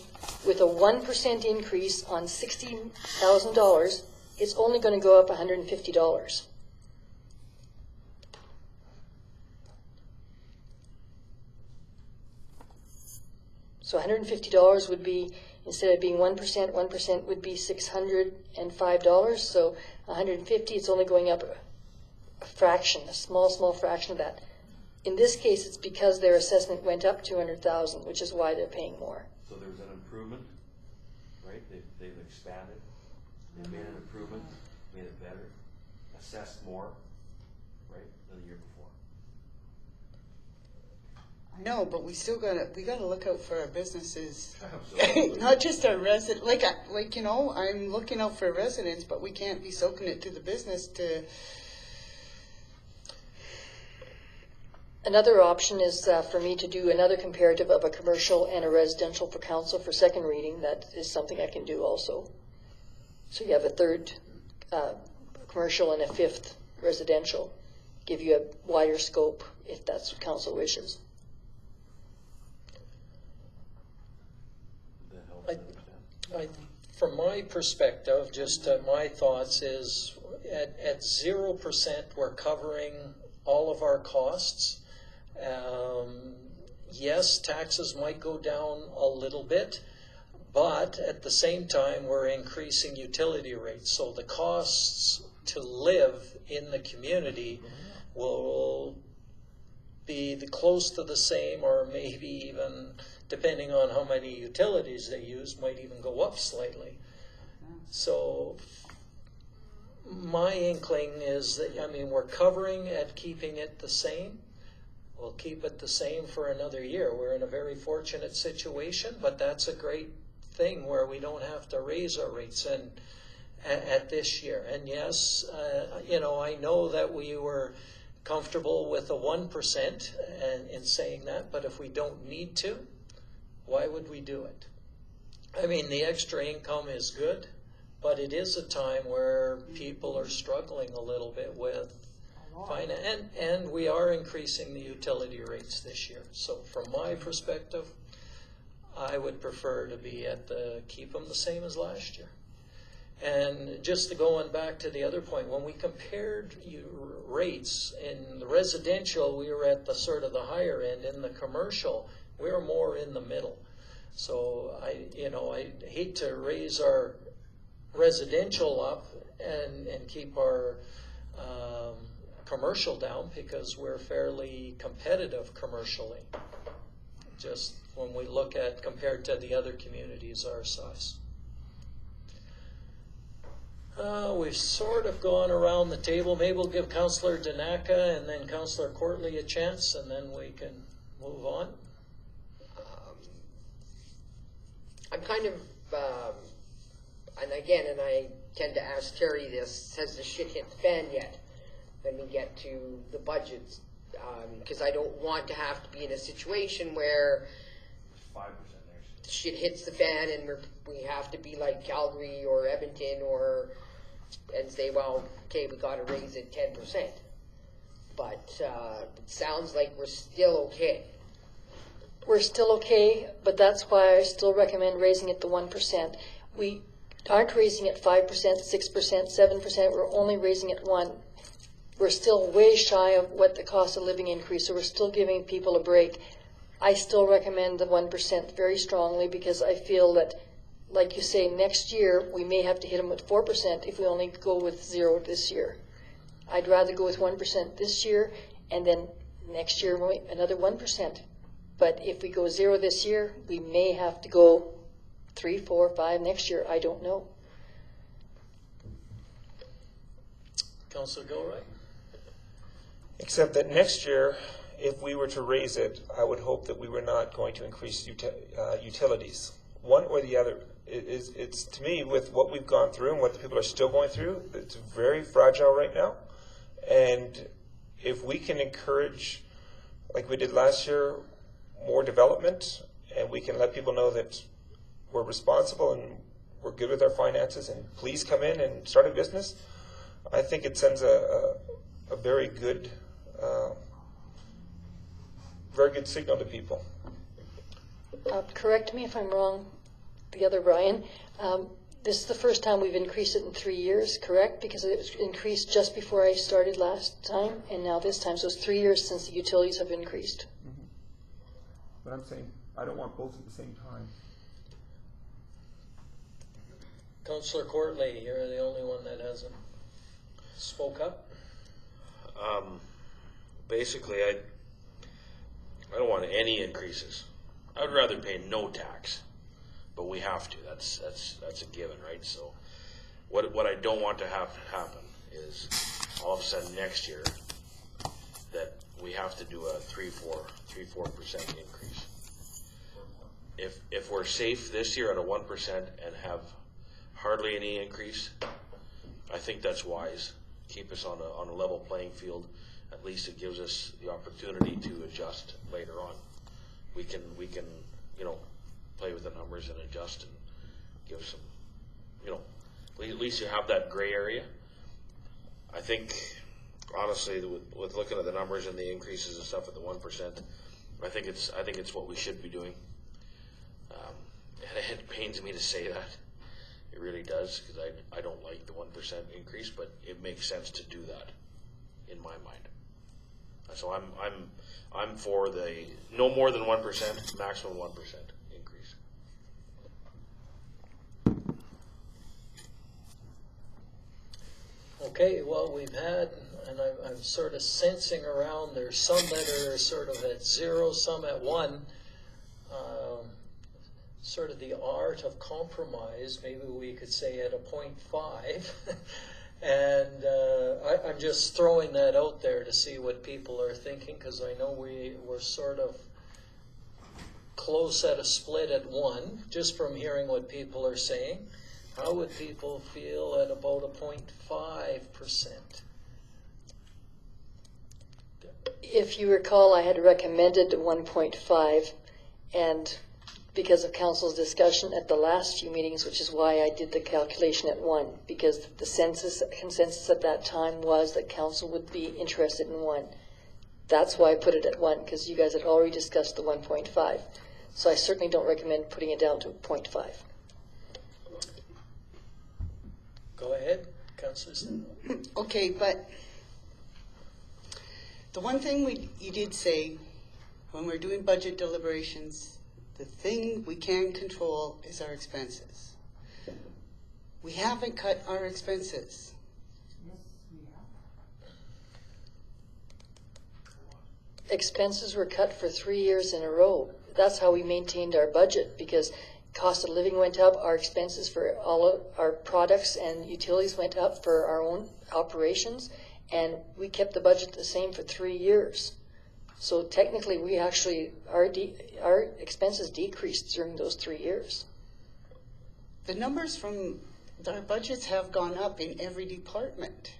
with a 1% increase on $16,000, it's only going to go up $150. So $150 would be, instead of being 1%, 1% would be $605. So 150, it's only going up a fraction, a small fraction of that. In this case, it's because their assessment went up 200,000, which is why they're paying more. so there's an improvement, right? They've expanded, they've made an improvement, made it better, assessed more, right, than the year before. I know, but we gotta look out for our businesses. Absolutely. Not just our resident, like, you know, I'm looking out for residents, but we can't be soaking it to the business to, Another option is for me to do another comparative of a commercial and a residential for council for second reading. That is something I can do also. So you have a third commercial and a fifth residential. Give you a wider scope if that's what council wishes. That helps understand. From my perspective, just my thoughts is at 0%, we're covering all of our costs. Yes, taxes might go down a little bit, but at the same time, we're increasing utility rates. So the costs to live in the community will be close to the same, or maybe even, depending on how many utilities they use, might even go up slightly. So my inkling is that, I mean, we're covering at keeping it the same. We'll keep it the same for another year. We're in a very fortunate situation, but that's a great thing where we don't have to raise our rates at this year. And yes, you know, I know that we were comfortable with a 1% in saying that, but if we don't need to, why would we do it? I mean, the extra income is good, but it is a time where people are struggling a little bit with finance, and we are increasing the utility rates this year. So from my perspective, I would prefer to be keep them the same as last year. And just going back to the other point, when we compared rates in the residential, we were at the sort of the higher end. In the commercial, we were more in the middle. So I hate to raise our residential up and keep our commercial down, because we're fairly competitive commercially, just when we look at compared to the other communities our size. We've sort of gone around the table. Maybe we'll give Councillor Danaka and then Councillor Courtley a chance, and then we can move on. I'm kind of, and I tend to ask Terry this, has the shit hit the fan yet? When we get to the budgets, because I don't want to have to be in a situation where 5% next year. shit hits the fan and we have to be like Calgary or Edmonton and say, well, okay, we got to raise it 10%. But it sounds like we're still okay. We're still okay, but that's why I still recommend raising it to 1%. We aren't raising it 5%, 6%, 7%. We're only raising it 1%. We're still way shy of what the cost of living increase, so we're still giving people a break. I still recommend the 1% very strongly, because I feel that like you say, next year, we may have to hit them with 4% if we only go with 0 this year. I'd rather go with 1% this year, and then next year, another 1%. But if we go 0 this year, we may have to go 3, 4, 5 next year. I don't know. Councillor Gilroy? Except that next year, if we were to raise it, I would hope that we were not going to increase utilities. One or the other. It's to me, with what we've gone through and what the people are still going through, it's very fragile right now. And if we can encourage, like we did last year, more development, and we can let people know that we're responsible and we're good with our finances, and please come in and start a business, I think it sends a very good signal to people. Correct me if I'm wrong, the other Brian. This is the first time we've increased it in 3 years, correct? Because it was increased just before I started last time, and now this time. So it's 3 years since the utilities have increased. Mm-hmm. But I'm saying I don't want both at the same time. Councillor Courtley, you're the only one that hasn't spoke up. Basically, I don't want any increases. I would rather pay no tax, but we have to. That's a given, right? So, what I don't want to have happen is all of a sudden next year that we have to do a 3-4% increase. If we're safe this year at a 1% and have hardly any increase, I think that's wise. Keep us on a level playing field. At least it gives us the opportunity to adjust later on. We can play with the numbers and adjust and give some, at least you have that gray area. I think, honestly, with looking at the numbers and the increases and stuff at the 1%, I think it's what we should be doing. And it pains me to say that. It really does, because I don't like the 1% increase, but it makes sense to do that in my mind. So I'm for the no more than 1%, maximum 1% increase. Okay, well, we've had, and I'm sort of sensing around, there's some that are sort of at 0, some at 1. Sort of the art of compromise, maybe we could say at a 0.5. And I'm just throwing that out there to see what people are thinking, because I know we're sort of close at a split at 1, just from hearing what people are saying. How would people feel at about a 0.5%? If you recall, I had recommended 1.5, and because of council's discussion at the last few meetings, which is why I did the calculation at 1, because the consensus at that time was that council would be interested in 1. That's why I put it at 1, because you guys had already discussed the 1.5. So I certainly don't recommend putting it down to 0.5. Go ahead, Councillor Snow. Okay, but the one thing you did say when we're doing budget deliberations, the thing we can control is our expenses. We haven't cut our expenses. Yes, we have. Expenses were cut for 3 years in a row. That's how we maintained our budget, because cost of living went up, our expenses for all of our products and utilities went up for our own operations, and we kept the budget the same for 3 years. So technically, we actually, our expenses decreased during those 3 years. The numbers from our budgets have gone up in every department.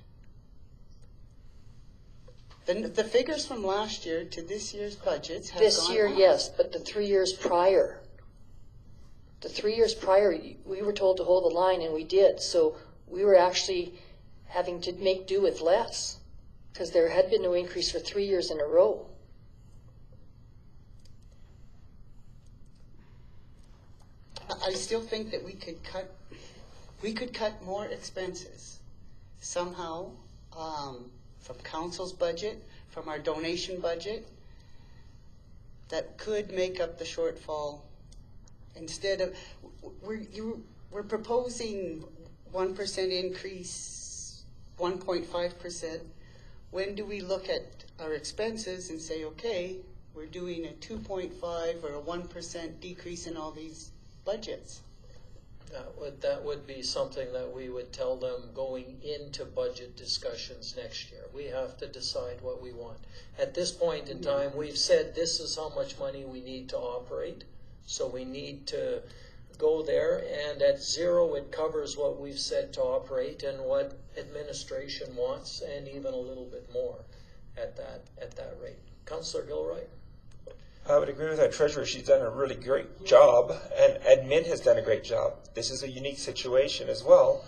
The figures from last year to this year's budgets have gone up. This year, yes, but the 3 years prior. The 3 years prior, we were told to hold the line, and we did. So we were actually having to make do with less, because there had been no increase for 3 years in a row. I still think that we could cut more expenses somehow, from council's budget, from our donation budget, that could make up the shortfall. Instead of, we're proposing 1% increase, 1.5%. When do we look at our expenses and say, okay, we're doing a 2.5 or a 1% decrease in all these budgets? That would be something that we would tell them going into budget discussions next year. We have to decide what we want. At this point in time, we've said this is how much money we need to operate. So we need to go there, and at zero it covers what we've said to operate and what administration wants, and even a little bit more at that rate. Councillor Gilroy? I would agree with our treasurer. She's done a really great job, and admin has done a great job. This is a unique situation as well,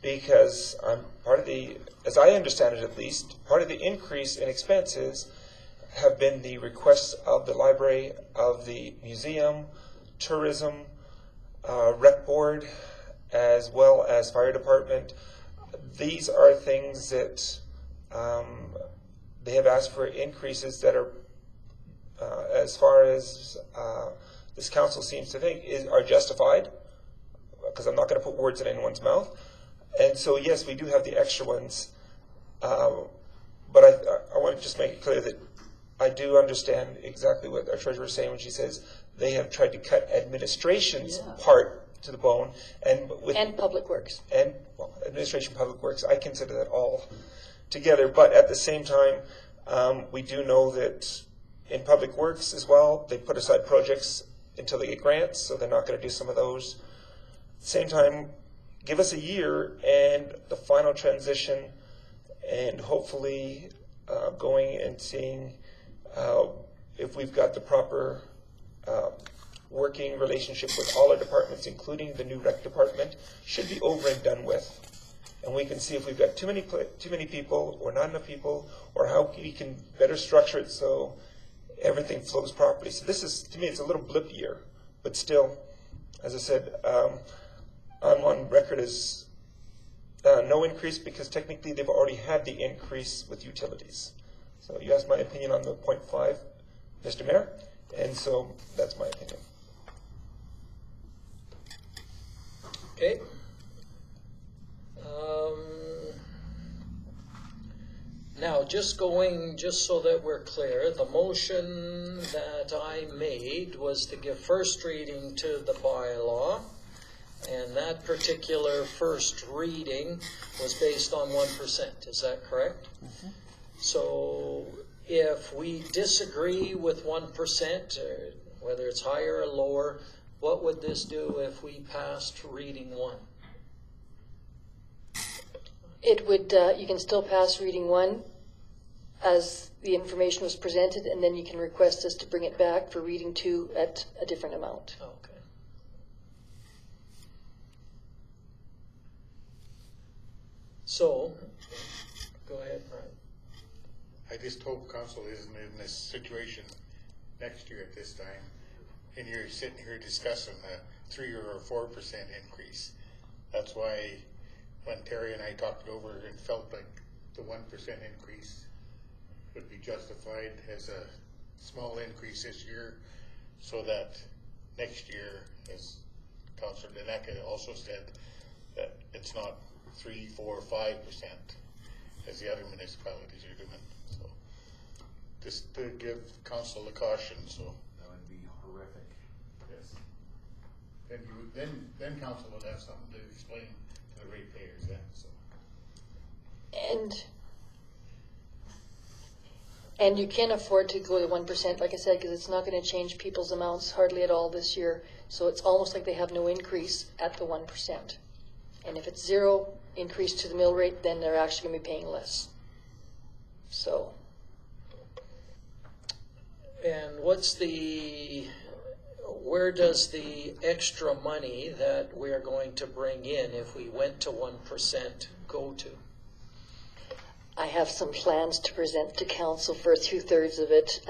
because part of the, as I understand it at least, part of the increase in expenses have been the requests of the library, of the museum, tourism, rec board, as well as fire department. These are things that they have asked for increases that are, as far as this council seems to think, are justified, because I'm not going to put words in anyone's mouth. And so, yes, we do have the extra ones. But I want to just make it clear that I do understand exactly what our treasurer is saying when she says they have tried to cut administration's part to the bone. And Public Works. And, well, administration, public works, I consider that all together. But at the same time, we do know that in public works as well, they put aside projects until they get grants, so they're not going to do some of those. At the same time, give us a year and the final transition, and hopefully going and seeing if we've got the proper working relationship with all our departments, including the new rec department, should be over and done with. And we can see if we've got too many people or not enough people, or how we can better structure it so everything flows properly. So this is, to me, it's a little blip year, but still, as I said, I'm on record as no increase, because technically they've already had the increase with utilities. So you asked my opinion on the 0.5, Mr. Mayor, and so that's my opinion. Okay. Now, just so that we're clear, the motion that I made was to give first reading to the bylaw, and that particular first reading was based on 1%. Is that correct? Mm-hmm. So if we disagree with 1%, whether it's higher or lower, what would this do if we passed reading 1? It would, you can still pass reading 1 as the information was presented, and then you can request us to bring it back for reading 2 at a different amount. Okay. So, go ahead, Brian. I just hope council isn't in this situation next year at this time, and you're sitting here discussing a 3 or 4% increase. That's why when Terry and I talked it over and felt like the 1% increase would be justified as a small increase this year, so that next year, as Councillor Daneka also said, that it's not 3, 4, 5% as the other municipalities are doing. So just to give council a caution. So that would be horrific. Yes. Then council would have something to explain to the ratepayers then. So. And you can afford to go to 1%, like I said, because it's not going to change people's amounts hardly at all this year. So it's almost like they have no increase at the 1%. And if it's 0 increase to the mill rate, then they're actually going to be paying less. So. And where does the extra money that we're going to bring in if we went to 1% go to? I have some plans to present to council for 2/3 of it.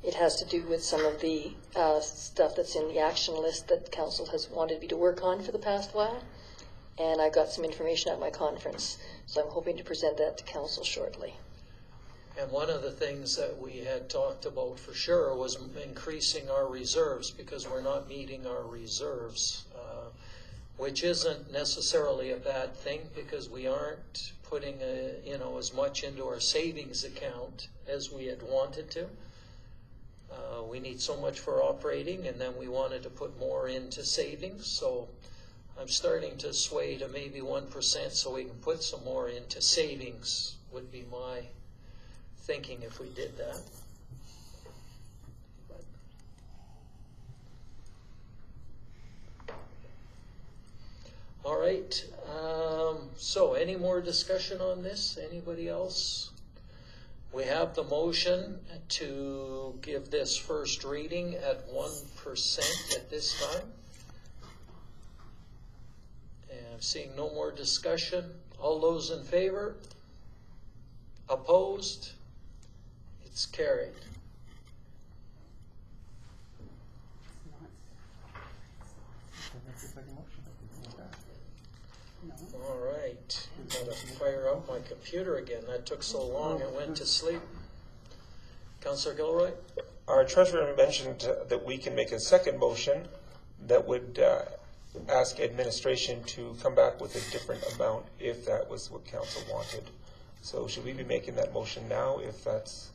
It has to do with some of the stuff that's in the action list that council has wanted me to work on for the past while. And I got some information at my conference. So I'm hoping to present that to council shortly. And one of the things that we had talked about for sure was increasing our reserves, because we're not meeting our reserves which isn't necessarily a bad thing because we aren't putting as much into our savings account as we had wanted to. We need so much for operating, and then we wanted to put more into savings. So I'm starting to sway to maybe 1% so we can put some more into savings would be my thinking if we did that. All right, so any more discussion on this? Anybody else? We have the motion to give this first reading at 1% at this time. And seeing no more discussion, all those in favor? Opposed? It's carried. All right, gotta fire up my computer again. That took so long, it went to sleep. Councillor Gilroy? Our treasurer mentioned that we can make a second motion that would ask administration to come back with a different amount if that was what council wanted. So should we be making that motion now if that's,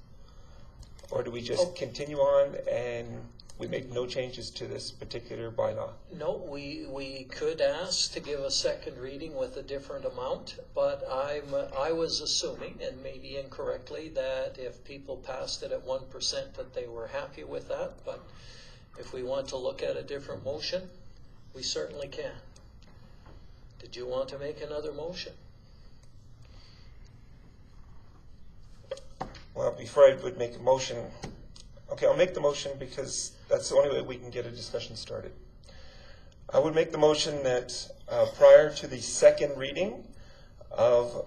or do we just continue on and we make no changes to this particular bylaw? No, we could ask to give a second reading with a different amount, but I was assuming, and maybe incorrectly, that if people passed it at 1% that they were happy with that, but if we want to look at a different motion, we certainly can. Did you want to make another motion? Well, before I would make a motion, okay, I'll make the motion because that's the only way we can get a discussion started. I would make the motion that prior to the second reading of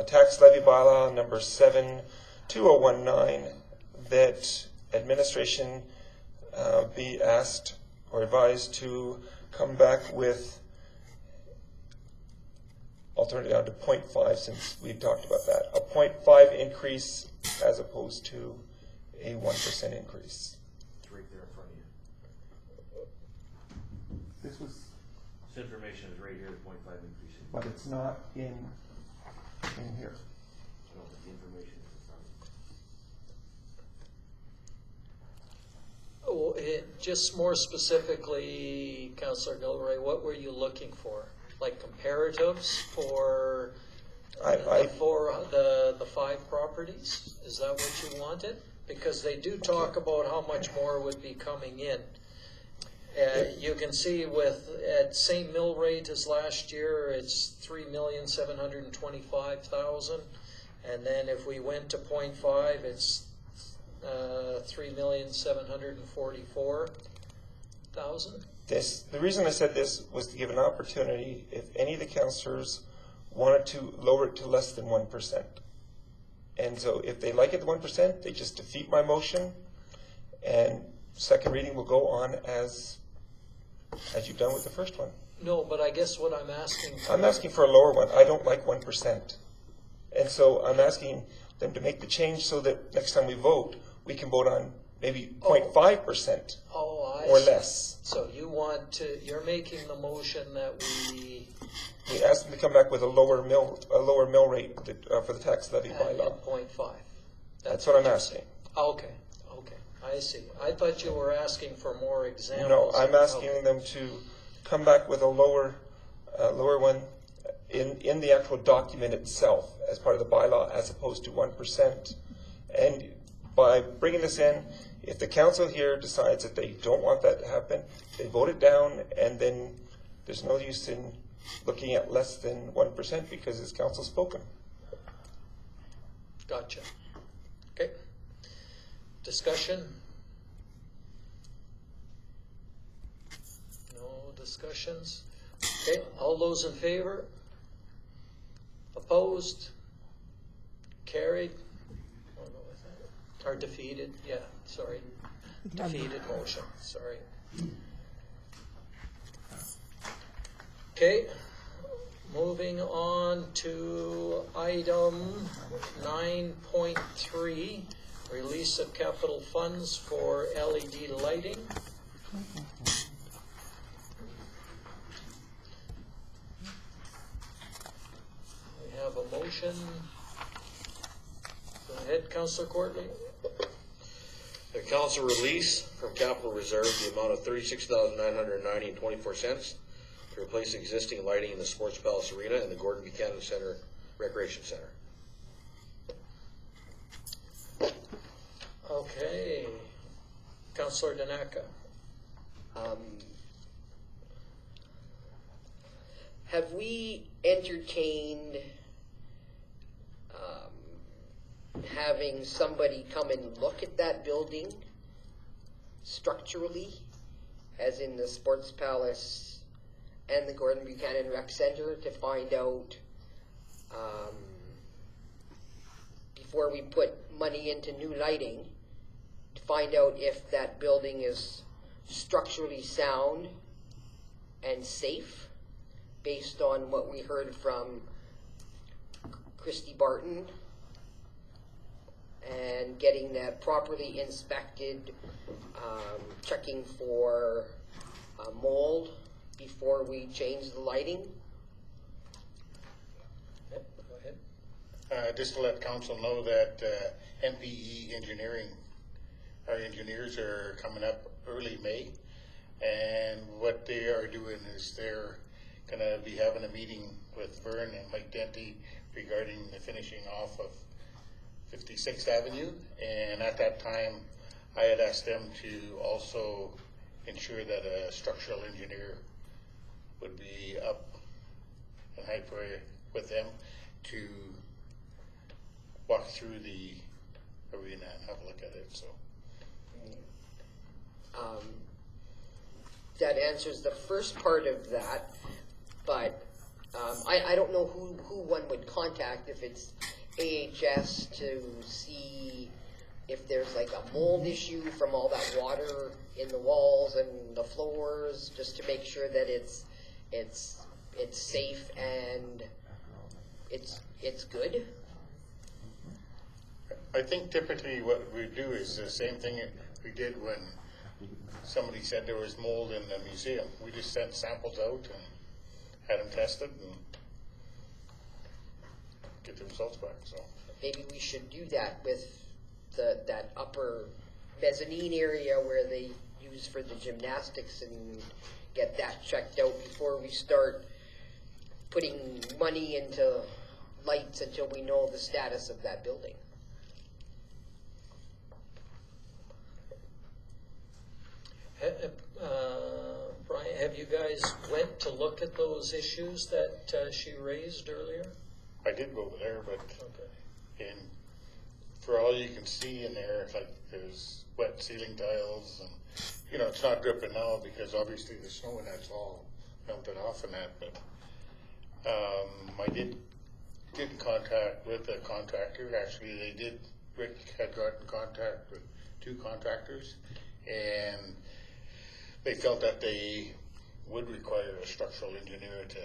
tax levy bylaw number 72019, that administration be asked or advised to come back with, I'll turn it down to 0.5 since we talked about that, a 0.5 increase as opposed to a 1% increase. It's right there in front of you. This was, This information is right here, the 0.5 increase. but it's not in here. I don't think the information is in front of you. Oh, just more specifically, Councillor Gilroy, what were you looking for? Like comparatives for the 5 properties? Is that what you wanted? Because they do talk about how much more would be coming in. You can see at same mill rate as last year, it's 3,725,000, and then if we went to 0.5, it's 3,744,000. The reason I said this was to give an opportunity if any of the councillors wanted to lower it to less than 1%. And so if they like it at 1%, they just defeat my motion, and second reading will go on as you've done with the first one. No, but I guess what I'm asking for... I'm asking for a lower one. I don't like 1%. And so I'm asking them to make the change so that next time we vote, we can vote on maybe 0.5% or less. So you're making the motion that we ask them to come back with a lower mill rate for the tax levy bylaw. 0.5. That's what I'm asking. Okay, I see. I thought you were asking for more examples. No, I'm asking them to come back with a lower one in the actual document itself as part of the bylaw as opposed to 1%. And by bringing this in, if the council here decides that they don't want that to happen, they vote it down, and then there's no use in looking at less than 1% because it's council spoken. Gotcha. Okay. Discussion? No discussions? Okay, all those in favor? Opposed? Carried? Or defeated? Yeah, sorry. Defeated motion, sorry. Okay, moving on to item 9.3, release of capital funds for LED lighting. motion. Go ahead, Councillor Courtney. The council release from capital reserve the amount of $36,990.24 to replace existing lighting in the Sports Palace Arena and the Gordon Buchanan Center Recreation Center. Okay. Councillor Danaka. Have we entertained having somebody come and look at that building structurally, as in the Sports Palace and the Gordon Buchanan Rec Center, to find out, before we put money into new lighting, to find out if that building is structurally sound and safe, based on what we heard from Christy Barton, and getting that properly inspected, checking for mold before we change the lighting. Okay, go ahead. Just to let council know that MPE Engineering, our engineers are coming up early May, and what they are doing is they're gonna be having a meeting with Vern and Mike Denty regarding the finishing off of 56th Avenue, and at that time I had asked them to also ensure that a structural engineer would be up in High Prairie with them to walk through the arena and have a look at it. So that answers the first part of that, but I don't know who one would contact, if it's AHS to see if there's like a mold issue from all that water in the walls and the floors, just to make sure that it's safe and it's good. I think typically what we do is the same thing we did when somebody said there was mold in the museum. We just sent samples out and had them tested and get the results back. So Maybe we should do that with that upper mezzanine area where they use for the gymnastics, and get that checked out before we start putting money into lights until we know the status of that building. Brian, have you guys went to look at those issues that she raised earlier? I did go over there, but Okay. and for all you can see in there, like there's wet ceiling tiles, and it's not dripping now because obviously the snow and that's all melted off and that. But I did get in contact with a contractor. Actually, Rick had got in contact with 2 contractors, and they felt that they would require a structural engineer to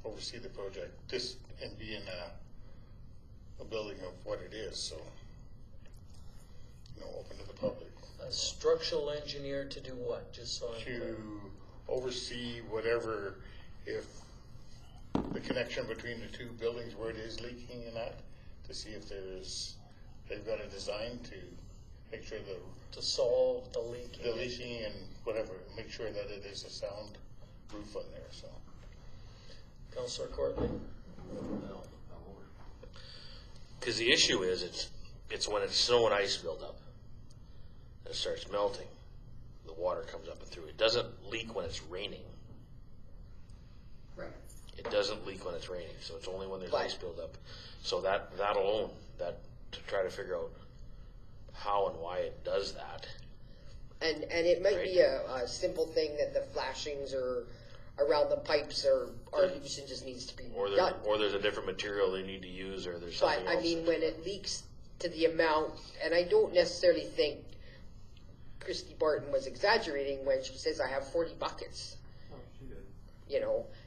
oversee the project. This and being a building of what it is, so open to the public. A structural engineer to do what? Just so I'm clear. To oversee whatever, if the connection between the 2 buildings where it is leaking and that, to see if they've got a design to make sure to solve the leaking. the leaking and whatever, make sure that it is a sound roof on there. So Councillor Courtney? Because the issue is, it's when it's snow and ice build up, and it starts melting, the water comes up and through. It doesn't leak when it's raining. Right. It doesn't leak when it's raining, so it's only when there's Right. ice build up. So that alone, to try to figure out how and why it does that. And it might be a simple thing that the flashings are around the pipes are loose and just needs to be done. Or there's a different material they need to use, or there's But something I else. mean, when it leaks to the amount, and I don't necessarily think Christy Barton was exaggerating when she says I have 40 buckets. Oh, she did.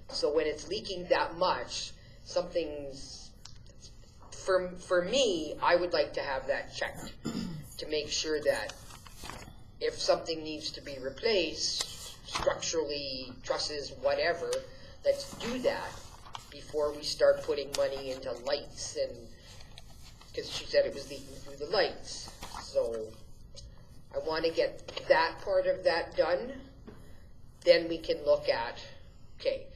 So when it's leaking that much, something's, for me, I would like to have that checked to make sure that if something needs to be replaced, structurally, trusses, whatever, let's do that. before we start putting money into lights and, because she said it was leaking through the lights. So I want to get that part of that done. Then we can look at, okay,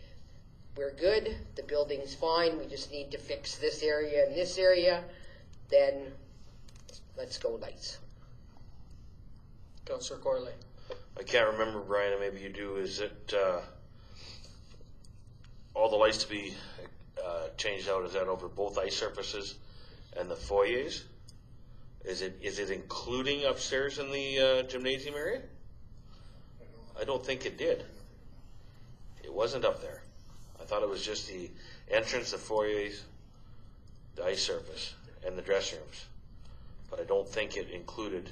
we're good, the building's fine, we just need to fix this area and this area, then let's go lights. Councillor Corley. I can't remember, Brian, and maybe you do, is it, all the lights to be changed out, is that over both ice surfaces and the foyers? Is it including upstairs in the gymnasium area? I don't think it did. It wasn't up there. I thought it was just the entrance, the foyers, the ice surface, and the dressing rooms. But I don't think it included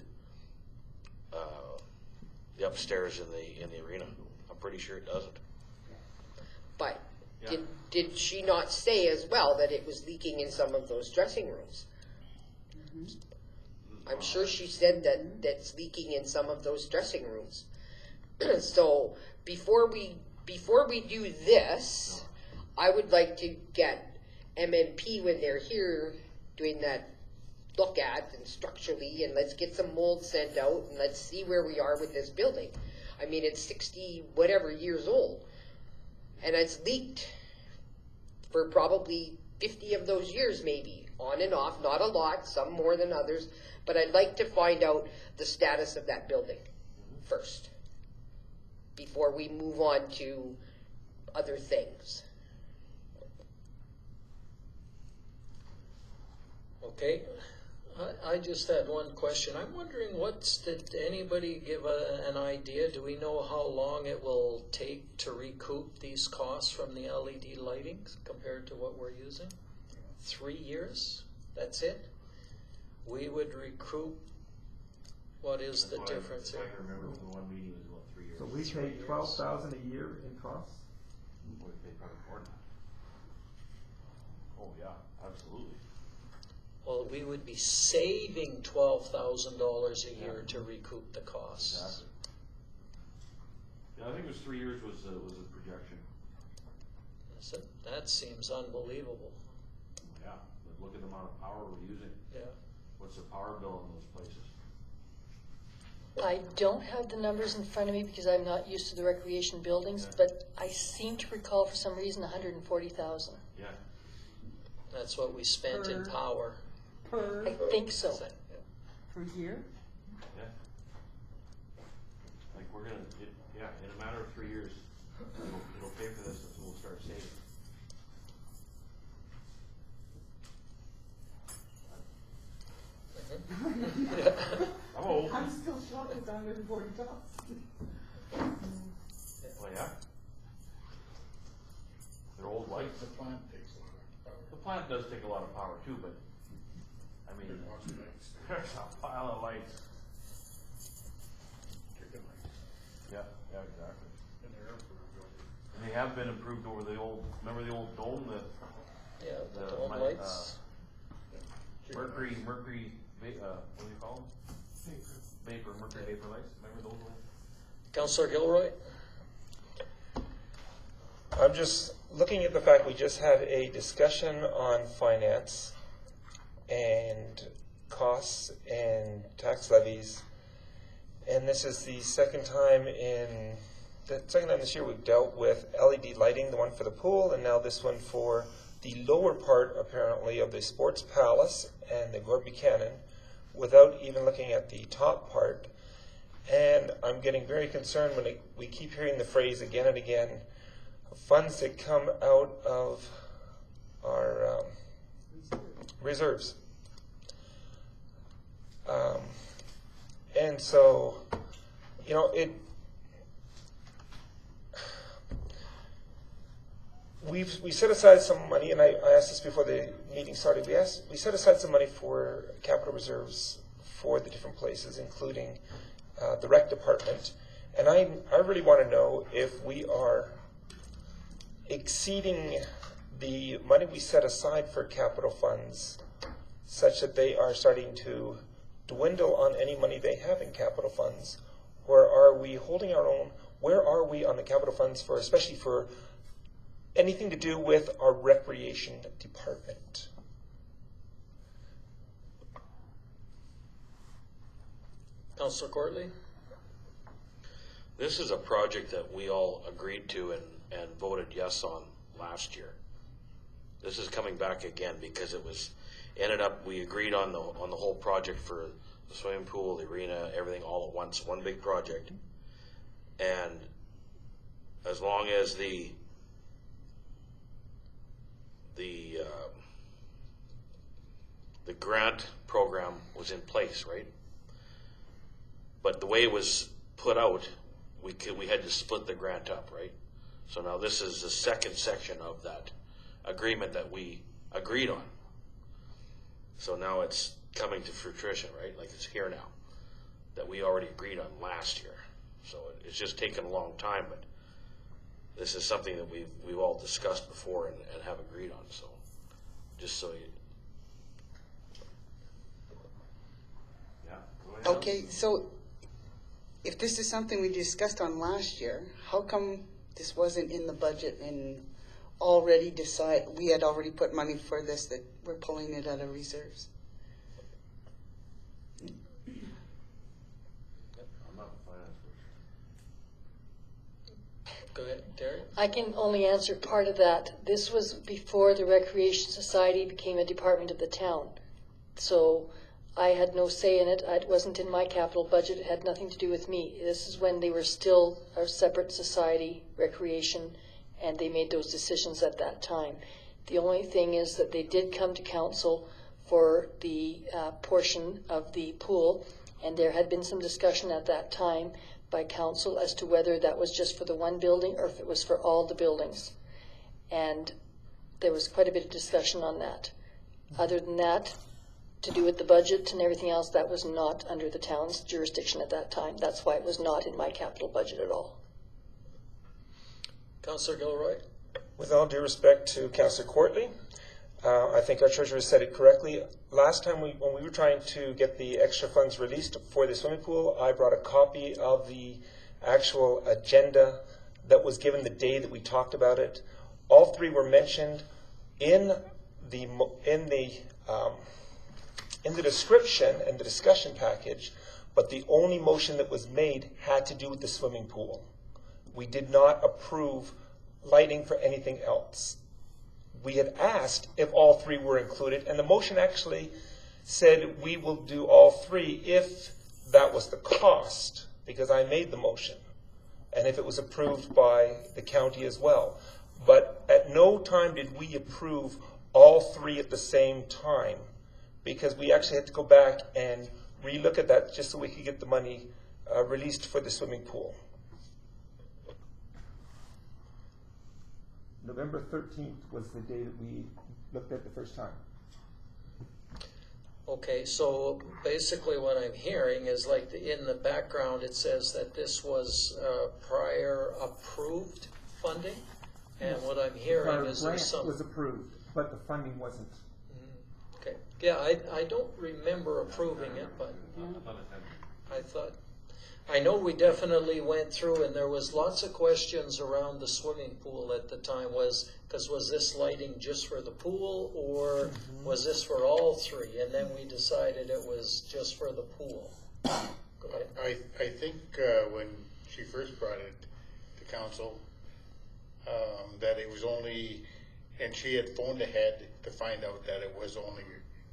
the upstairs in the arena. I'm pretty sure it doesn't. But Yeah. did she not say as well that it was leaking in some of those dressing rooms? I'm sure she said that that's leaking in some of those dressing rooms. So before we do this, I would like to get MNP when they're here doing that look at and structurally, and let's get some mold sent out and let's see where we are with this building. I mean, it's 60 whatever years old, and it's leaked for probably 50 of those years, maybe on and off, not a lot, some more than others, but I'd like to find out the status of that building first before we move on to other things. Okay, I just had one question. I'm wondering, did anybody give an idea? Do we know how long it will take to recoup these costs from the LED lighting compared to what we're using? 3 years? That's it? We would recoup, what is the difference If I here? can remember, the one meeting was about 3 years. So we pay 12,000 a year in costs? We pay probably more than that. Oh, yeah, absolutely. Well, we would be saving $12,000 a year to recoup the costs. Exactly. Yeah, I think it was 3 years was a projection. So that seems unbelievable. Yeah, but look at the amount of power we're using. Yeah. What's the power bill in those places? I don't have the numbers in front of me because I'm not used to the recreation buildings, Yeah. but I seem to recall for some reason 140,000. Yeah. That's what we spent in Per- power. Per, I think so. per year? Yeah. Like we're gonna, in a matter of 3 years, it'll pay for this, and we'll start saving. I'm old. I'm still shocked it's 140,000. Well, yeah. They're old lights. The plant takes a lot of power. The plant does take a lot of power too, but, I mean, There's lots of lights. there's a pile of lights. Chicken lights. Yeah, exactly. And they're improved over. And they have been improved over the old, remember the old dome, Yeah, the The dome mi- lights. Mercury, what do you call them? Mercury vapor lights, remember those ones? Councillor Gilroy? I'm just looking at the fact we just had a discussion on finance and costs and tax levies. And this is the second time this year we've dealt with LED lighting, the one for the pool, and now this one for the lower part, apparently, of the Sports Palace and the Gord Buchanan, without even looking at the top part. And I'm getting very concerned when we keep hearing the phrase again and again, funds that come out of our reserves. And so, we set aside some money, and I asked this before the meeting started. We set aside some money for capital reserves for the different places, including the rec department. And I really want to know if we are exceeding the money we set aside for capital funds, such that they are starting to dwindle on any money they have in capital funds, or are we holding our own? Where are we on the capital funds especially for anything to do with our recreation department. Councillor Courtly? This is a project that we all agreed to and voted yes on last year. This is coming back again because it was ended up, we agreed on the whole project for the swimming pool, the arena, everything all at once, one big project. And as long as the grant program was in place, right? But the way it was put out, we had to split the grant up, right? So now this is the second section of that agreement that we agreed on. So now it's coming to fruition, right? Like it's here now, that we already agreed on last year. So it's just taken a long time, but this is something that we've all discussed before and have agreed on. So just so you. Yeah, go ahead. Okay, so if this is something we discussed on last year, how come this wasn't in the budget and we had already put money for this, that we're pulling it out of reserves? I'm not a finance person. Go ahead, Terry. I can only answer part of that. This was before the Recreation Society became a department of the town. So I had no say in it. It wasn't in my capital budget. It had nothing to do with me. This is when they were still a separate society, recreation, and they made those decisions at that time. The only thing is that they did come to council for the portion of the pool, and there had been some discussion at that time by council as to whether that was just for the one building or if it was for all the buildings. And there was quite a bit of discussion on that. Other than that, to do with the budget and everything else, that was not under the town's jurisdiction at that time. That's why it was not in my capital budget at all. Councillor Gilroy? With all due respect to Councillor Courtly, I think our treasurer said it correctly. Last time when we were trying to get the extra funds released for the swimming pool, I brought a copy of the actual agenda that was given the day that we talked about it. All three were mentioned in the description and the discussion package, but the only motion that was made had to do with the swimming pool. We did not approve lighting for anything else. We had asked if all three were included, and the motion actually said we will do all three if that was the cost, because I made the motion, and if it was approved by the county as well. But at no time did we approve all three at the same time, because we actually had to go back and relook at that just so we could get the money released for the swimming pool. November 13th was the day that we looked at the first time. Okay, so basically what I'm hearing is like in the background it says that this was prior approved funding, and what I'm hearing is there's some... was approved, but the funding wasn't. Okay, yeah, I don't remember approving it, but I know we definitely went through, and there was lots of questions around the swimming pool at the time. Was this lighting just for the pool, or was this for all three? And then we decided it was just for the pool. Go ahead. I think when she first brought it to council, that it was only, and she had phoned ahead to find out that it was only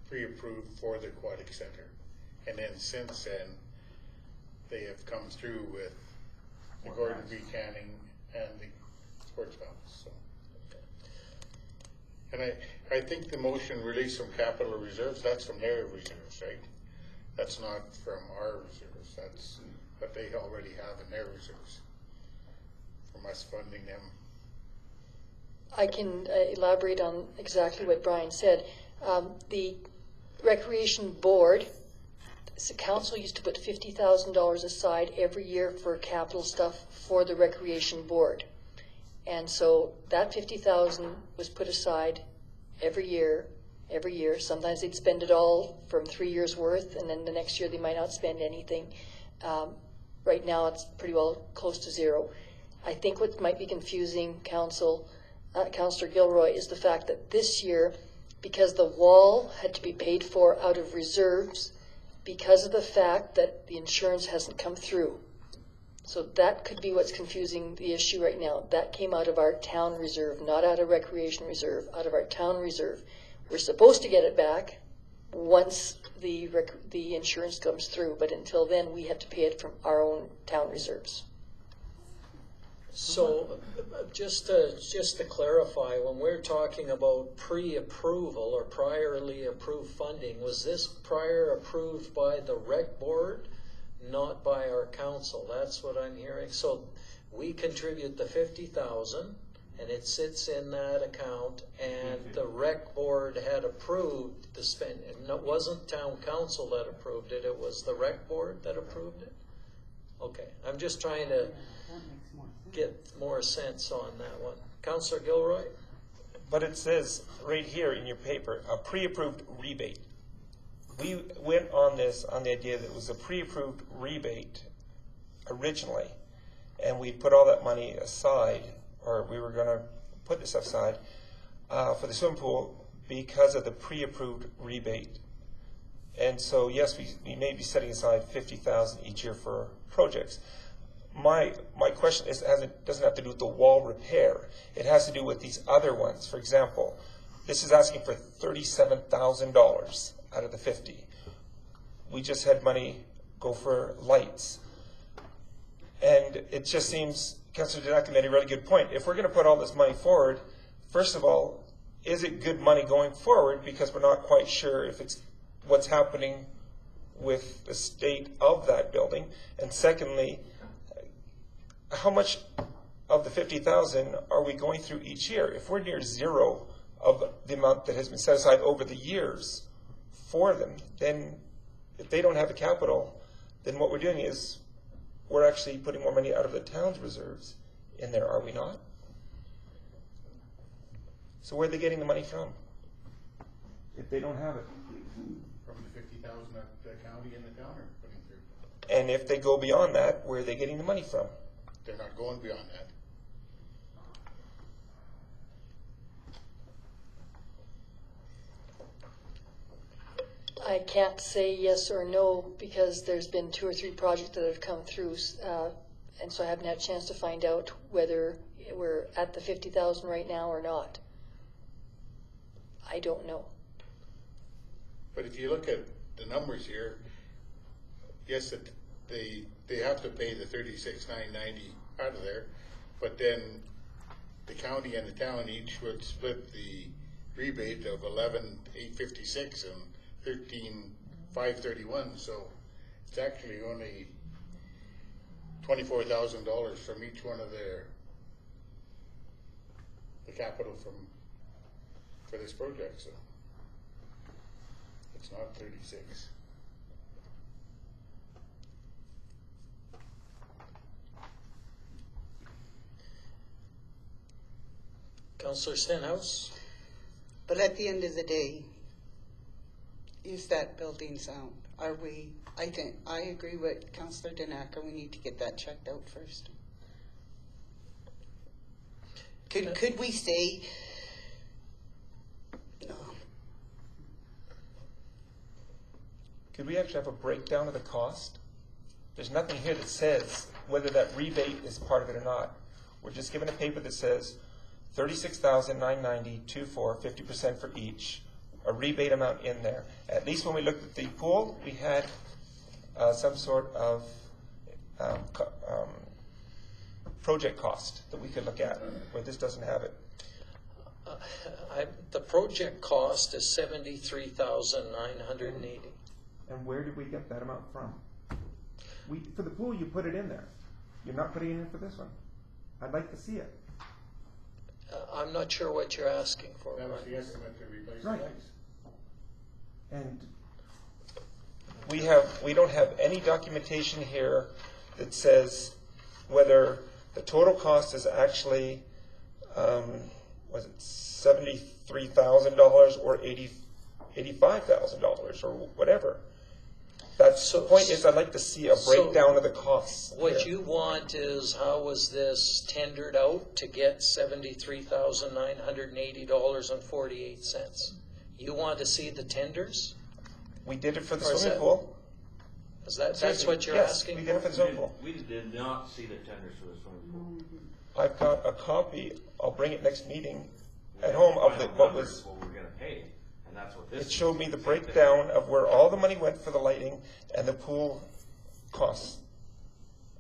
pre-approved for the aquatic center. And then since then, they have come through with the Gordon B. Canning and the sports house. So. And I think the motion released from capital reserves, that's from their reserves, right? That's not from our reserves. That's what they already have in their reserves from us funding them. I can elaborate on exactly what Brian said. The Recreation Board, the council used to put $50,000 aside every year for capital stuff for the Recreation Board. And so that $50,000 was put aside every year. Sometimes they'd spend it all from 3 years worth, and then the next year they might not spend anything. Right now it's pretty well close to zero. I think what might be confusing council Councillor Gilroy, is the fact that this year, because the wall had to be paid for out of reserves, because of the fact that the insurance hasn't come through. So that could be what's confusing the issue right now. That came out of our town reserve, not out of recreation reserve, out of our town reserve. We're supposed to get it back once the insurance comes through, but until then, we have to pay it from our own town reserves. So, just to clarify, when we're talking about pre-approval or priorly approved funding, was this prior approved by the rec board, not by our council? That's what I'm hearing. So, we contribute the 50,000, and it sits in that account, and the rec board had approved the spend. It wasn't town council that approved it; it was the rec board that approved it. Okay, I'm just trying to get more sense on that one. Councillor Gilroy? But it says right here in your paper, a pre-approved rebate. We went on this on the idea that it was a pre-approved rebate originally, and we put all that money aside, or we were going to put this aside for the swimming pool because of the pre-approved rebate. And so, yes, we may be setting aside 50,000 each year for projects. My question doesn't have to do with the wall repair. It has to do with these other ones. For example, this is asking for $37,000 out of the 50. We just had money go for lights. And it just seems, Councillor Danaka made a really good point. If we're going to put all this money forward, first of all, is it good money going forward? Because we're not quite sure if it's what's happening with the state of that building. And secondly, how much of the 50,000 are we going through each year? If we're near zero of the amount that has been set aside over the years for them, then if they don't have the capital, then what we're doing is we're actually putting more money out of the town's reserves in there, are we not? So where are they getting the money from if they don't have it? From the 50,000 that the county and the town are putting through. And if they go beyond that, where are they getting the money from? They're not going beyond that. I can't say yes or no because there's been 2 or 3 projects that have come through, and so I haven't had a chance to find out whether we're at the 50,000 right now or not. I don't know. But if you look at the numbers here, yes, they have to pay the $36,990 out of there, but then the county and the town each would split the rebate of $11,856 and $13,531. So it's actually only $24,000 from each one of the capital for this project. So it's not 36. Councillor Stenhouse? But at the end of the day, is that building sound? Are we, I agree with Councillor Danaka, we need to get that checked out first. Could we say, no. Could we actually have a breakdown of the cost? There's nothing here that says whether that rebate is part of it or not. We're just given a paper that says $36,990, 50% for each, a rebate amount in there. At least when we looked at the pool, we had some sort of project cost that we could look at, where this doesn't have it. The project cost is $73,980. And where did we get that amount from? For the pool, you put it in there. You're not putting it in for this one. I'd like to see it. I'm not sure what you're asking for. That was the estimate to replace the Right. lights. And we don't have any documentation here that says whether the total cost is actually was it $73,000 or $85,000 or whatever. That's the point. Is I'd like to see a breakdown of the costs. What here. you want is, how was this tendered out to get $73,980.48? You want to see the tenders? We did it for the Or is swimming that- pool. Is that's what you're Yes, asking we did it for for? the swimming pool. We did not see the tenders for the swimming pool. I've got a copy. I'll bring it next meeting at We home had of the, final what numbers, was. what we're gonna pay, and that's what this. It showed me the Same thing. breakdown of where all the money went for the lighting and the pool costs.